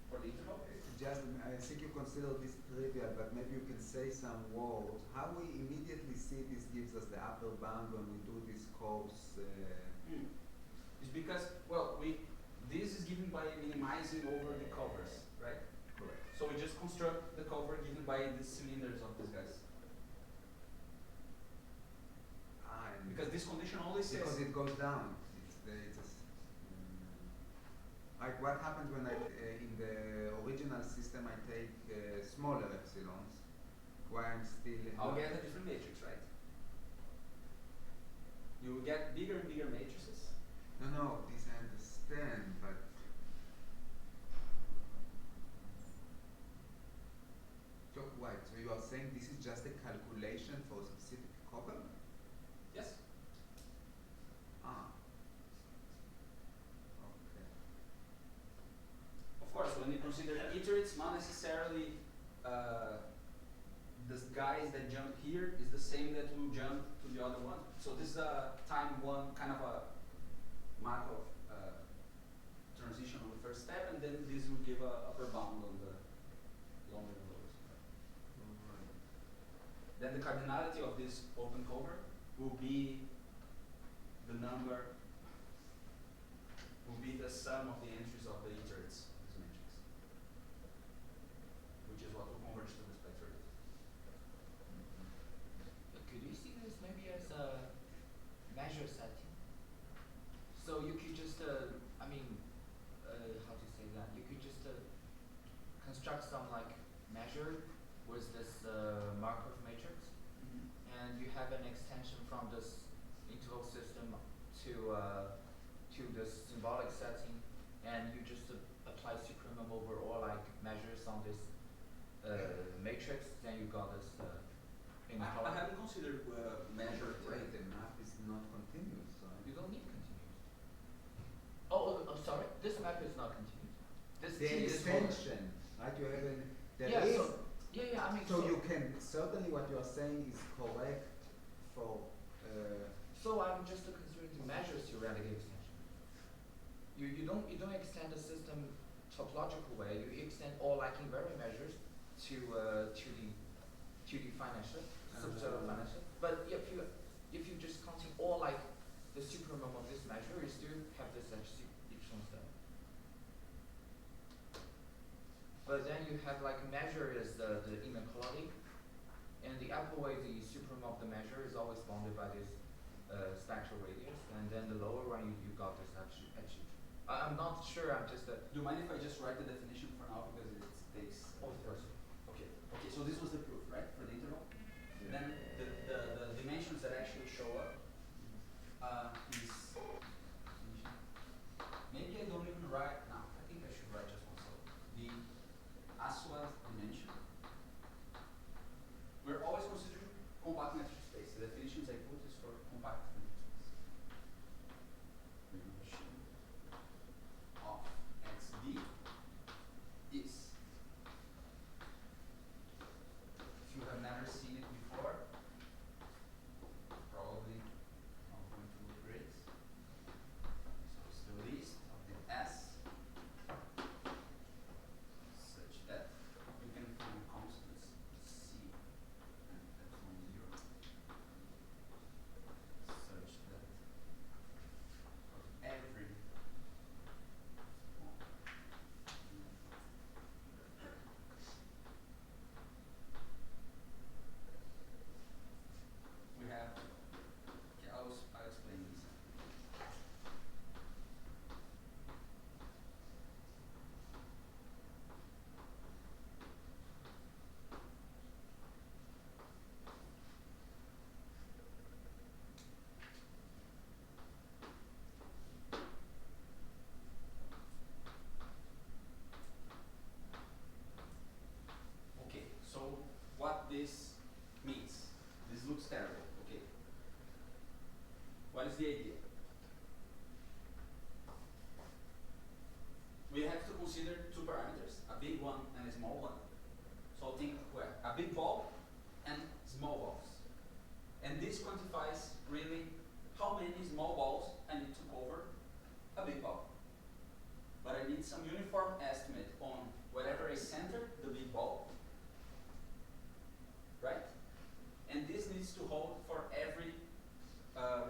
for the interval. Just, I think you consider this trivial, but maybe you can say some words. How we immediately see this gives us the upper bound when we do this course? It's because, well, this is given by minimizing over the covers, right? Correct. So we just construct the cover given by the cylinders of these guys. And Because this condition only says because it goes down. Like what happens when in the original system I take smaller epsilons, why I'm still. I'll get a different matrix, right? You will get bigger and bigger matrices. No, this I understand, but. So what? So you are saying this is just a calculation for a specific cover? Yes. Ah. Okay. Of course, when you consider iterates, not necessarily the guys that jump here is the same that will jump to the other one. So this is a time one kind of a Markov transition on the first step, and then this will give a upper bound on the longer and lower step. Right. Then the cardinality of this open cover will be the number, will be the sum of the entries of the iterates of this matrix, which is what will converge to the spectral radius. Could you see this maybe as a measure setting? So you could just, how to say that? You could just construct some like measure with this Markov matrix, and you have an extension from this interval system to this symbolic setting, and you just apply supremum over all like measures on this matrix, then you got this I inequality. haven't considered measure. Wait, the map is not continuous, right? You don't need continuous. Oh, sorry. This map is not continuous. This The T is smaller. extension, right? You have an, there Yeah, is. I mean, So you can, certainly what you are saying is correct for, So I'm just considering the measures theoretical extension. You don't extend the system topological way. You extend all like invariant measures to the financial, financial. But if you just counting all like the supremum of this measure, you still have this epsilon step. But then you have like measure is the inequality, and the upper way the supremum of the measure is always bounded by this spectral radius, and then the lower one you got this edge. I'm not sure. I'm just Do you mind if I just write the definition for now because it takes. of course. Okay. Okay. So this was the proof, right, for the interval. Yeah. Then the dimensions that actually show up is maybe I don't even write now. I think I should write just one. So the Assouad dimension. We're always considering compact metric space. The definitions I put is for compact metric space. Dimension of XD is small one. So think well, a big ball and small balls. And this quantifies really how many small balls I need to cover a big ball. But I need some uniform estimate on wherever I center the big ball, right? And this needs to hold for every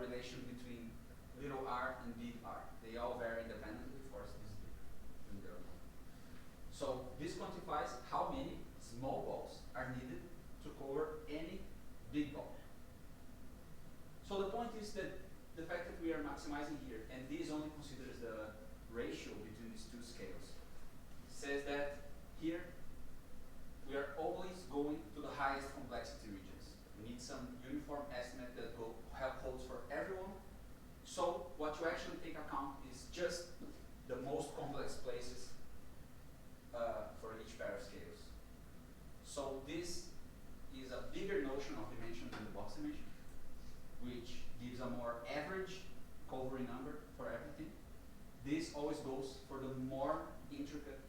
relation between little r and big R. They all vary independently, of course, this is different. So this quantifies how many small balls are needed to cover any big ball. So the point is that the fact that we are maximizing here, and this only considers the ratio between these two scales, says that here we are always going to the highest complexity regions. We need some uniform estimate that will have holds for everyone. So what you actually take account is just the most complex places for each pair of scales. So this is a bigger notion of dimension than the box dimension, which gives a more average covering number for everything. This always goes for the more intricate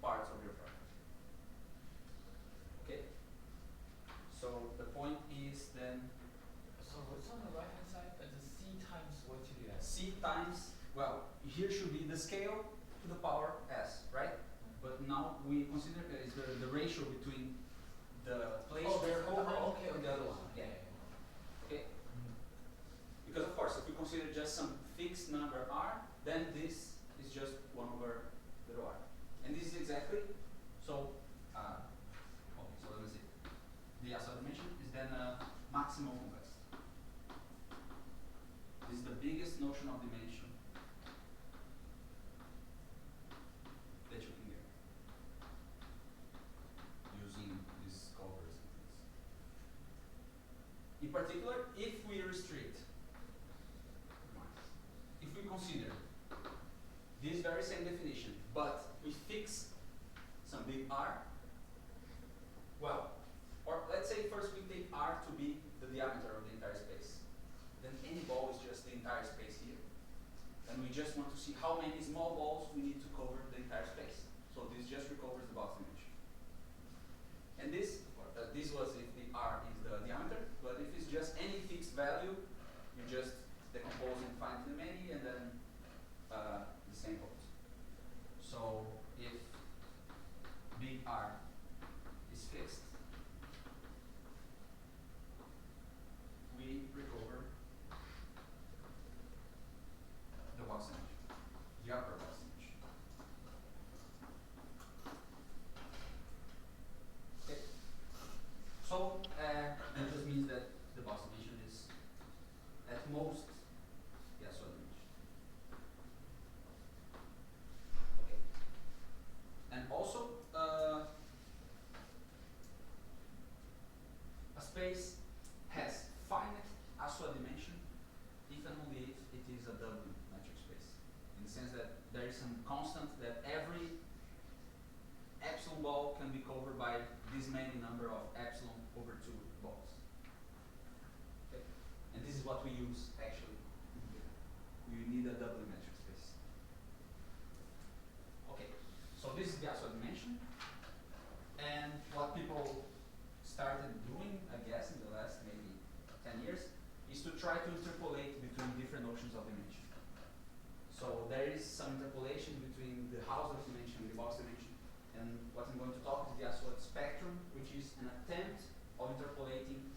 parts of your fractal. Okay? So the point is then, So what's on the right hand side? The C times what you do that? C times, well, here should be the scale to the power S, right? But now we consider is the ratio between the place we are covering and the other one. Yeah. Okay? Because of course, if we consider just some fixed number R, then this is just 1 over little r. And this is exactly, so, okay, so let me see. The Assouad dimension is then maximum complexity. This is the biggest notion of dimension that you can get using these covers and things. In particular, if we restrict, if we consider this very same definition, but we fix some big R, well, or let's say first we take R to be the diameter of the entire space. Then any ball is just the entire space here. And we just want to see how many small balls we need to cover the entire space. So this just recovers the box dimension. And this was if the R is the diameter, but if it's just any fixed value, you just decompose infinitely many and then the same holds. So if big R is fixed, we recover the box dimension, the upper box dimension. Okay. So that just means that the box dimension is at most the Assouad dimension. Okay. And also a space has finite Assouad dimension if and only if it is a double metric space. In the sense that there is some constant that every epsilon ball can be covered by this many number of epsilon over 2 balls. Okay? And this is what we use actually. You need a double metric space. Okay, so this is the Assouad dimension. And what people started doing, I guess, in the last maybe 10 years, is to try to interpolate between different notions of dimension. So there is some interpolation between the Hölder dimension and the box dimension. And what I'm going to talk is the Assouad spectrum, which is an attempt of interpolating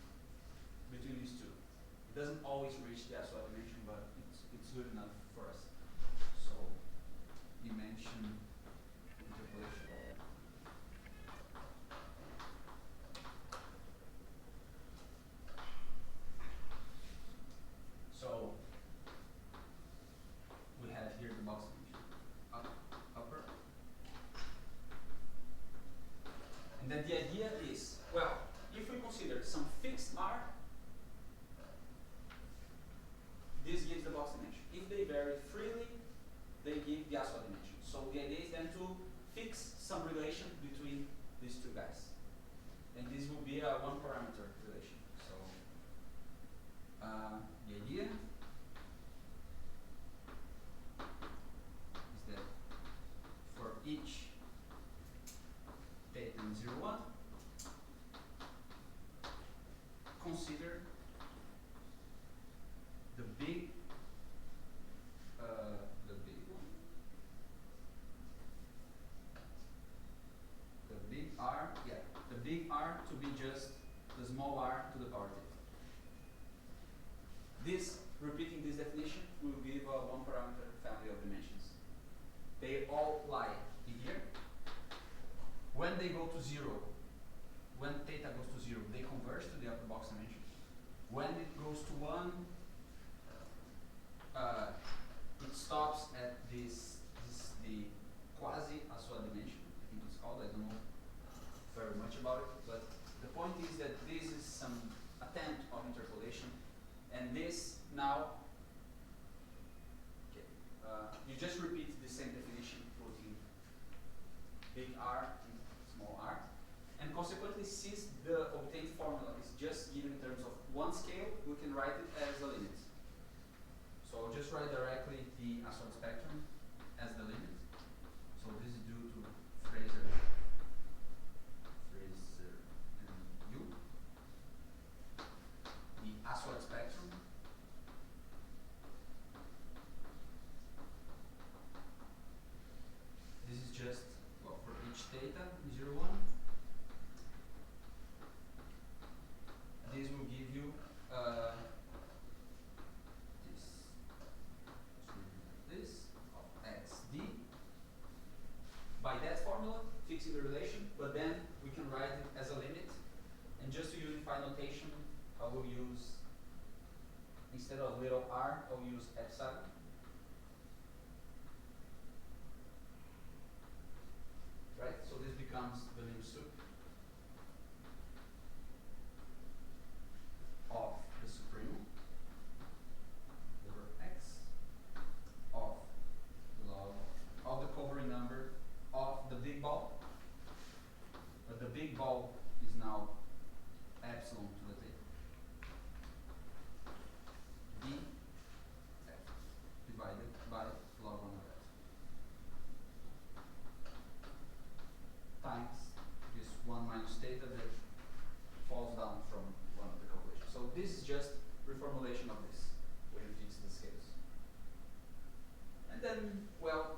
between these two. It doesn't always reach the Assouad dimension, but it's good enough for us. So dimension interpolation. So we have here the box dimension, upper. And then the idea is, well, if we consider some fixed R, this gives the box dimension. If they vary freely, they give the Assouad dimension. So the idea is then to fix some relation between these two guys. And this will be a 1 parameter relation. So the idea is that for each they go to 0, when theta goes to 0, they converge to the upper box dimension. When it goes to 1, it stops at this the quasi-Assouad dimension, I think it's called. I don't know very much about it, but the point is that this is some attempt of interpolation, and this now, okay, you just repeat the same definition, putting big R and small r, and consequently, since the obtained formula is just given in terms of one scale, we can write it as a limit. So I'll just write directly the Assouad spectrum as the limit. So this is due to Fraser and U. The Assouad spectrum. This is just, well, for each theta, 0, 1. This will give you this of xd by that formula, fixing the relation, but then we can write it as a limit. And just to unify notation, I will use, instead of little r, I will use epsilon. Right? So this becomes the lim sup of the supreme over x of the log of the covering number of the big ball. But the big ball is now epsilon to the theta. B f divided by log 1 of x times this 1 minus theta that falls down from one of the calculations. So this is just reformulation of this when you fix the scales. And then, well,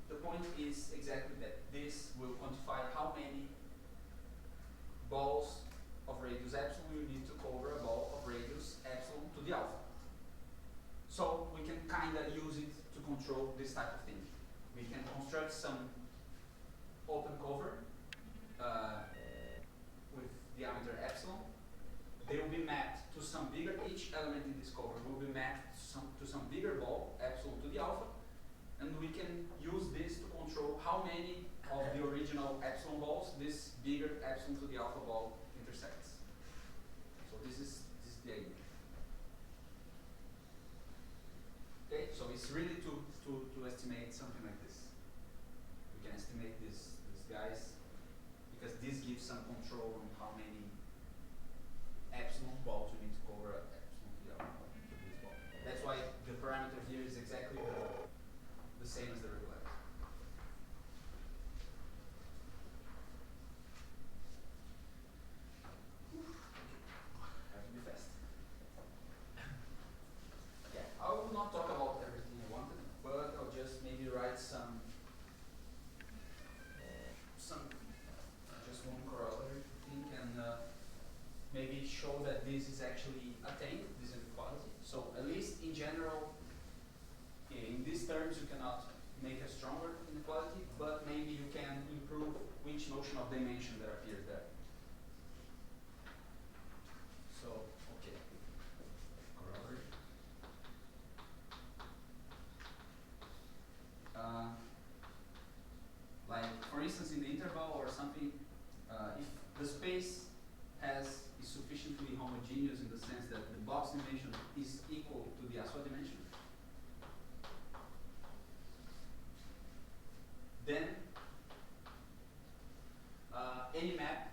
the point is exactly that this will quantify how many balls of radius epsilon you need to cover a ball of radius epsilon to the alpha. So we can kind of use it to control this type of thing. We can construct some open cover with diameter epsilon. They will be mapped to some bigger, each element in this cover will be mapped to some bigger ball, epsilon to the alpha, and we can use this to control how many of the original epsilon balls this bigger epsilon to the alpha ball intersects. So this is the idea. Okay, so it's really to estimate something like this. We can estimate these guys because this gives some control on how many epsilon balls you need to cover epsilon to the alpha to this ball. That's why the parameter here is exactly the same as the regularity. Have to be fast. Yeah, I will not talk about everything I wanted, but I'll just maybe write some just one corollary thing and maybe show that this is actually attained, this inequality. So at least in general, in these terms you cannot make a stronger inequality, but maybe you can improve which notion of dimension that appears there. So, okay. Corollary. Like, for instance, in the interval or something, if the space is sufficiently homogeneous in the sense that the box dimension is equal to the Assouad dimension, then any map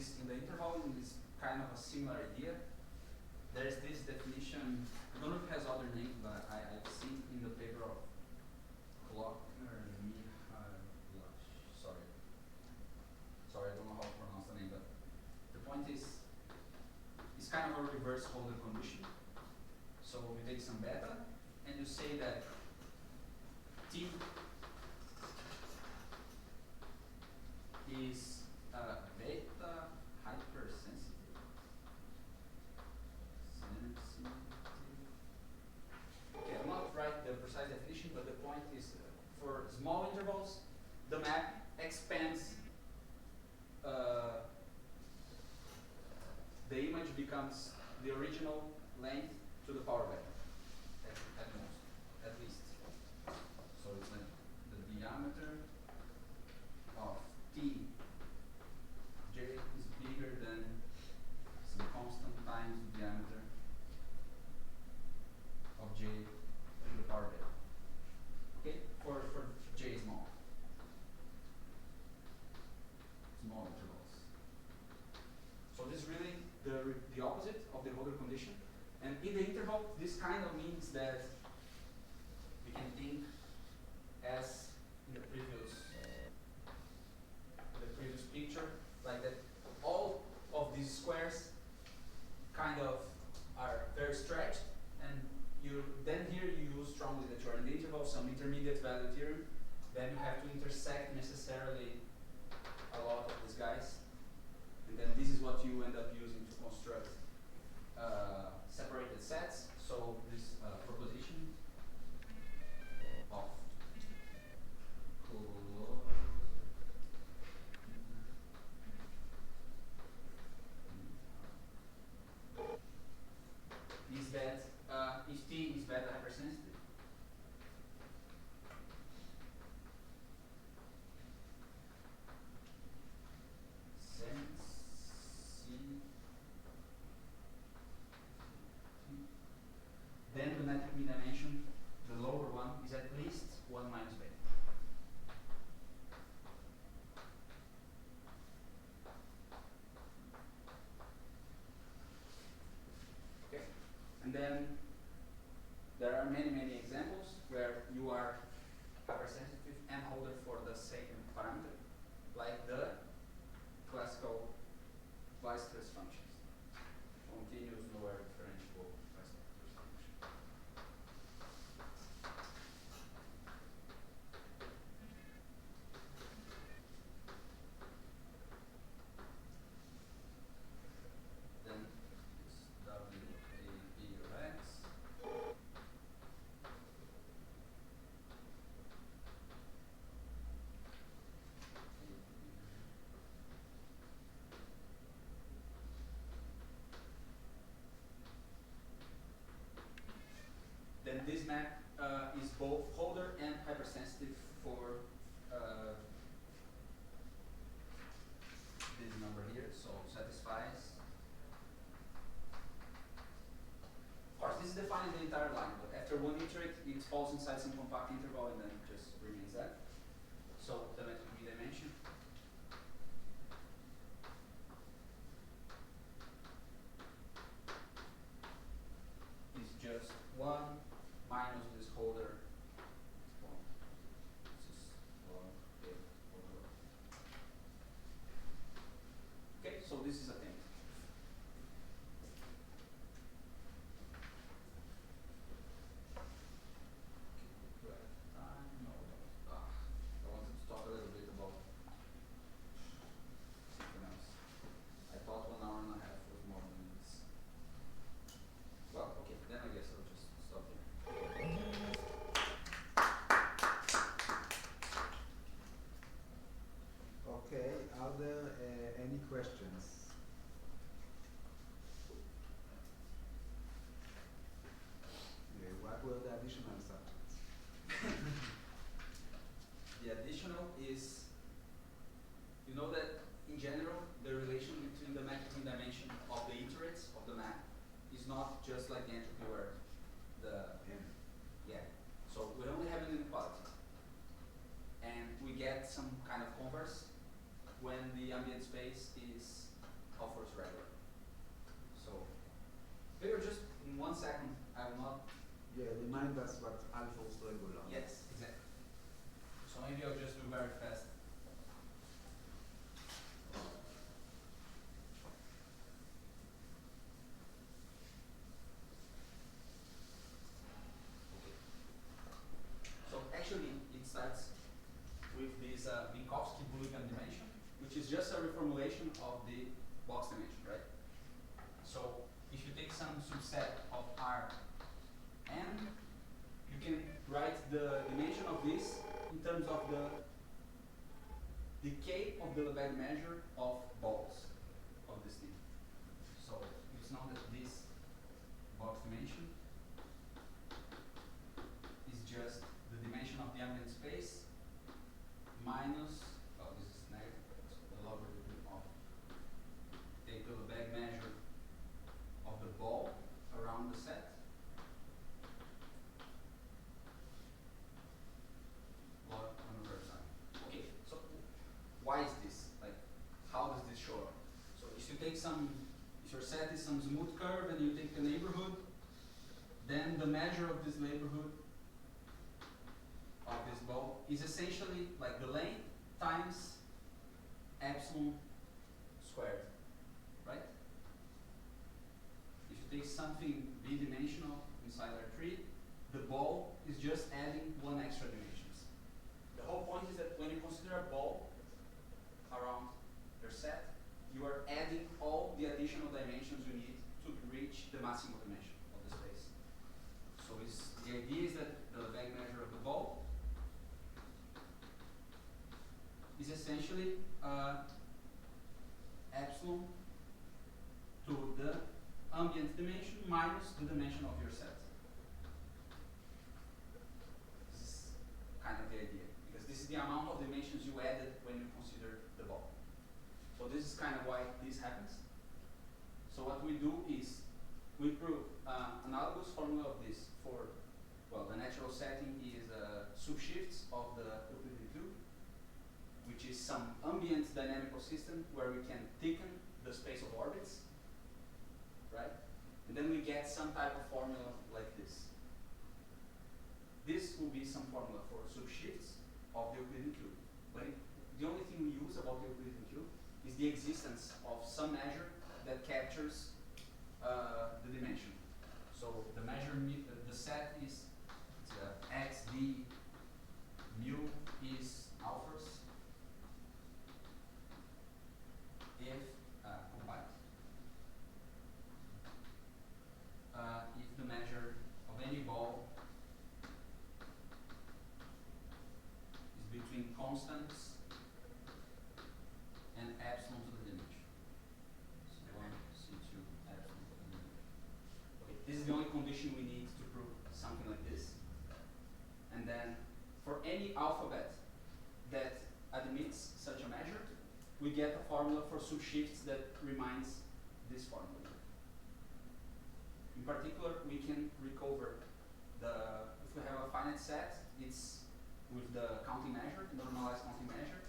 this in the interval is kind of a similar idea. There's this definition, I don't know if it has other names, but I've seen in the paper of Klockner and sorry, I don't know how to pronounce the name, but the point is, it's kind of a reverse Hölder condition. So you take some beta, and you say that T is beta hypersensitive. Okay, I'm not write the precise definition, but the point is for small intervals, the map expands. The image becomes the original length to the power beta, at most, at least. So it's the diameter of T J is bigger than some constant times the diameter of J to the power beta. Okay, for J small intervals. So this is really the opposite of the Hölder condition. And in the interval, this kind of means that we can think as in the previous picture, like that all of these squares kind of are very stretched, and then here you use strongly that you are in the interval, some intermediate value theorem, then you have to intersect necessarily a lot of these guys, and then this is what you end up using to construct separated sets. So this proposition of is that if T is beta hypersensitive, then the metric mean dimension, the lower one, is at least 1 minus beta. Okay, and then there are many examples where you are hypersensitive and Hölder for the same parameter, like the classical Weierstrass functions, continuous lower differentiable Weierstrass function. Then this WAB of x. Then this map is both Hölder and hypersensitive for this number here, so satisfies. Of course, this is defining the entire line, but after one iterate, it falls inside some compact interval and then it just remains that. So the metric mean dimension is just 1 minus this Hölder. This is 1 over. Okay, so this is a thing. I wanted to talk a little bit about something else. I thought 1 hour and a half was more than this. Well, okay, then I guess I'll just stop here. Okay, are there any questions? What were the additional subjects? The additional is, you know that in general, the relation between the metric mean dimension of the iterates of the map is not just like the entropy where yeah. So we only have an inequality. And we get some kind of converse when the ambient space is Alford's regular. So, Peter, just in 1 second, I will not. Yeah, remind us what Alford's regular. Yes, exactly. So maybe I'll just do very fast. So actually, it starts with this Minkowski-Bulligan dimension, which is just a reformulation of the box dimension, right? So if you take some subset of R n, you can write the dimension of this in terms of the decay of the Lebesgue measure of balls of this thing. So it's known that this box dimension is just the dimension of the ambient space minus, well, this is negative, so the logarithm of, take the Lebesgue measure of the ball around the set. Log 1/n. Okay, so why is this? Like, how does this show up? So if you take some, if your set is some smooth curve and you take the neighborhood, then the measure of this neighborhood of this ball is essentially like the length times epsilon squared, right? If you take something b-dimensional inside R3, the ball is just adding one extra dimensions. The whole point is that when you consider a ball around your set, you are adding all the additional dimensions you need to reach the maximal dimension of the space. So the idea is that the Lebesgue measure of the ball is essentially epsilon to the ambient dimension minus the dimension of your set. This is kind of the idea, because this is the amount of dimensions you added when you consider the ball. So this is kind of why this happens. So what we do is we prove analogous formula of this for, well, the natural setting is subshifts of the Euclidean cube, which is some ambient dynamical system where we can thicken the space of orbits, right? And then we get some type of formula like this. This will be some formula for subshifts of the Euclidean cube. But the only thing we use about the Euclidean cube is the existence of some measure that captures the dimension. So the measure, the set is x, d, mu is Alford's if combined. If the measure of any ball is between constants and epsilon to the dimension. C1, C2, epsilon to the dimension. Okay, this is the only condition we need to prove something like this. And then for any alphabet that admits such a measure, we get a formula for subshifts that reminds this formula. In particular, we can recover if we have a finite set, it's with the counting measure, the normalized counting measure.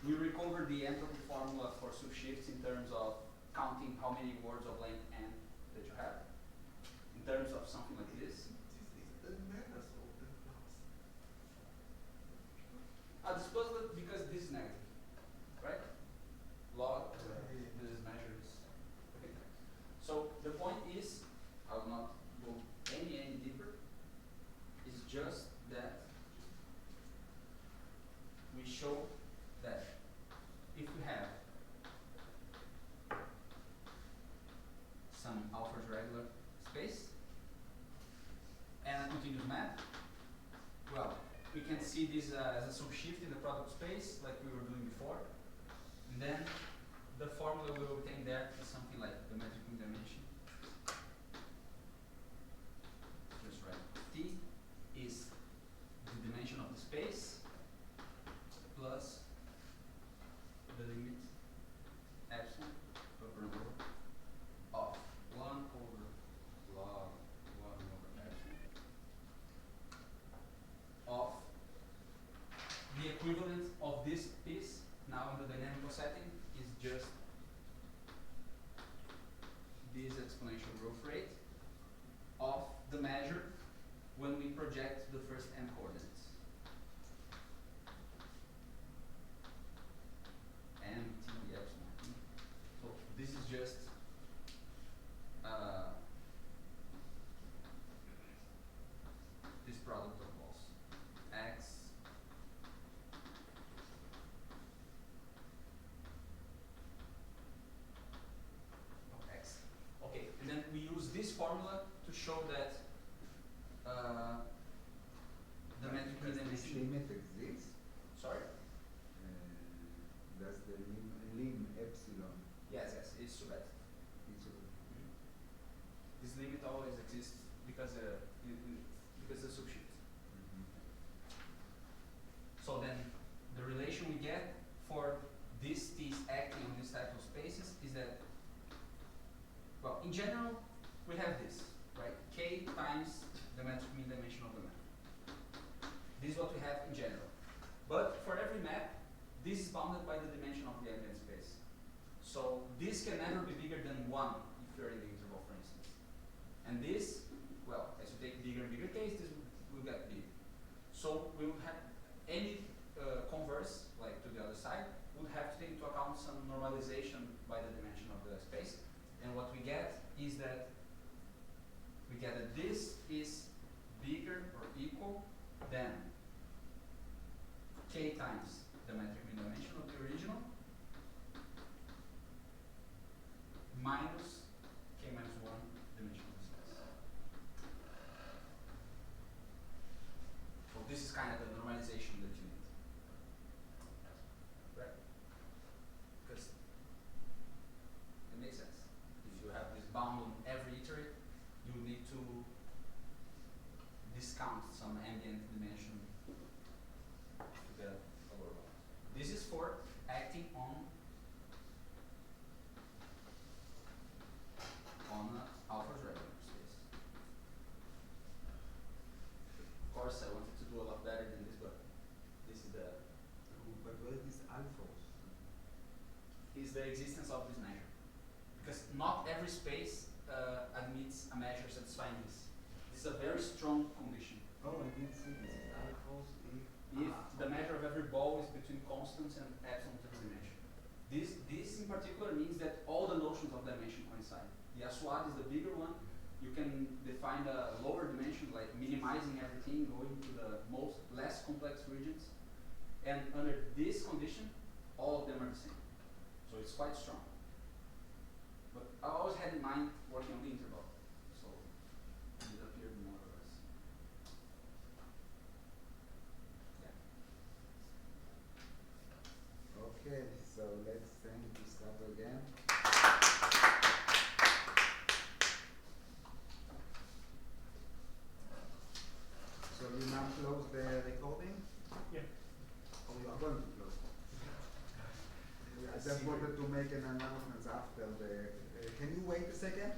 We recover the entropy formula for subshifts in terms of counting how many words of length n that you have. In terms of something like this. This plus because this is negative, right? Log, this is measured. Okay. So the point is, I will not go any deeper. It's just that we show that if we have some Alford's regular space and a continuous map, well, we can see this as a subshift in the product space like we were doing before. And then the formula we obtain there is something like the metric mean dimension. Just write T is the dimension of the space plus the limit epsilon over and over of 1 over log 1 over epsilon of the equivalent of this piece now in the dynamical setting is just Yes, yes, it's survective. It's a This limit always exists because because the subshift. So then the relation we get for this T's acting on this type of spaces is that, well, in general, we have this, right? K times the metric mean dimension of the map. This is what we have in general. But for every map, this is bounded by the dimension of the ambient space. So this can never be bigger than 1 if you're in the interval, for instance. And this, well, as you take bigger and bigger case, this will get big. So we will have any converse, like to the other side, would have to take into account some normalization by the dimension of the space. And what we get is that this is bigger or equal than K times the metric mean dimension of the original minus K minus 1 dimension of the space. So this is kind of the normalization that you need. Right? Because it makes sense. If you have this bound on every iterate, you need to discount some ambient dimension to get a lower bound. This is for acting on Alpha's regular space. Of course, I wanted to do a lot better than this, but this is the But what is alphas? the existence of this measure, because not every space admits a measure satisfying this. This is a very strong condition. Oh, I didn't see this. Alphas If the measure of every ball is between constants and epsilon to the dimension. This in particular means that all the notions of dimension coincide. The Assouad is the bigger one. You can define a lower dimension, like minimizing everything, going to the less complex regions. And under this condition, all of them are the same. So it's quite strong. But I always had in mind working on the interval. So it appeared more or less. Yeah. Okay, so let's thank Gustavo again. So you now close the recording? Yeah. Or you are going to close? I just wanted to make an announcement after the. Can you wait a second?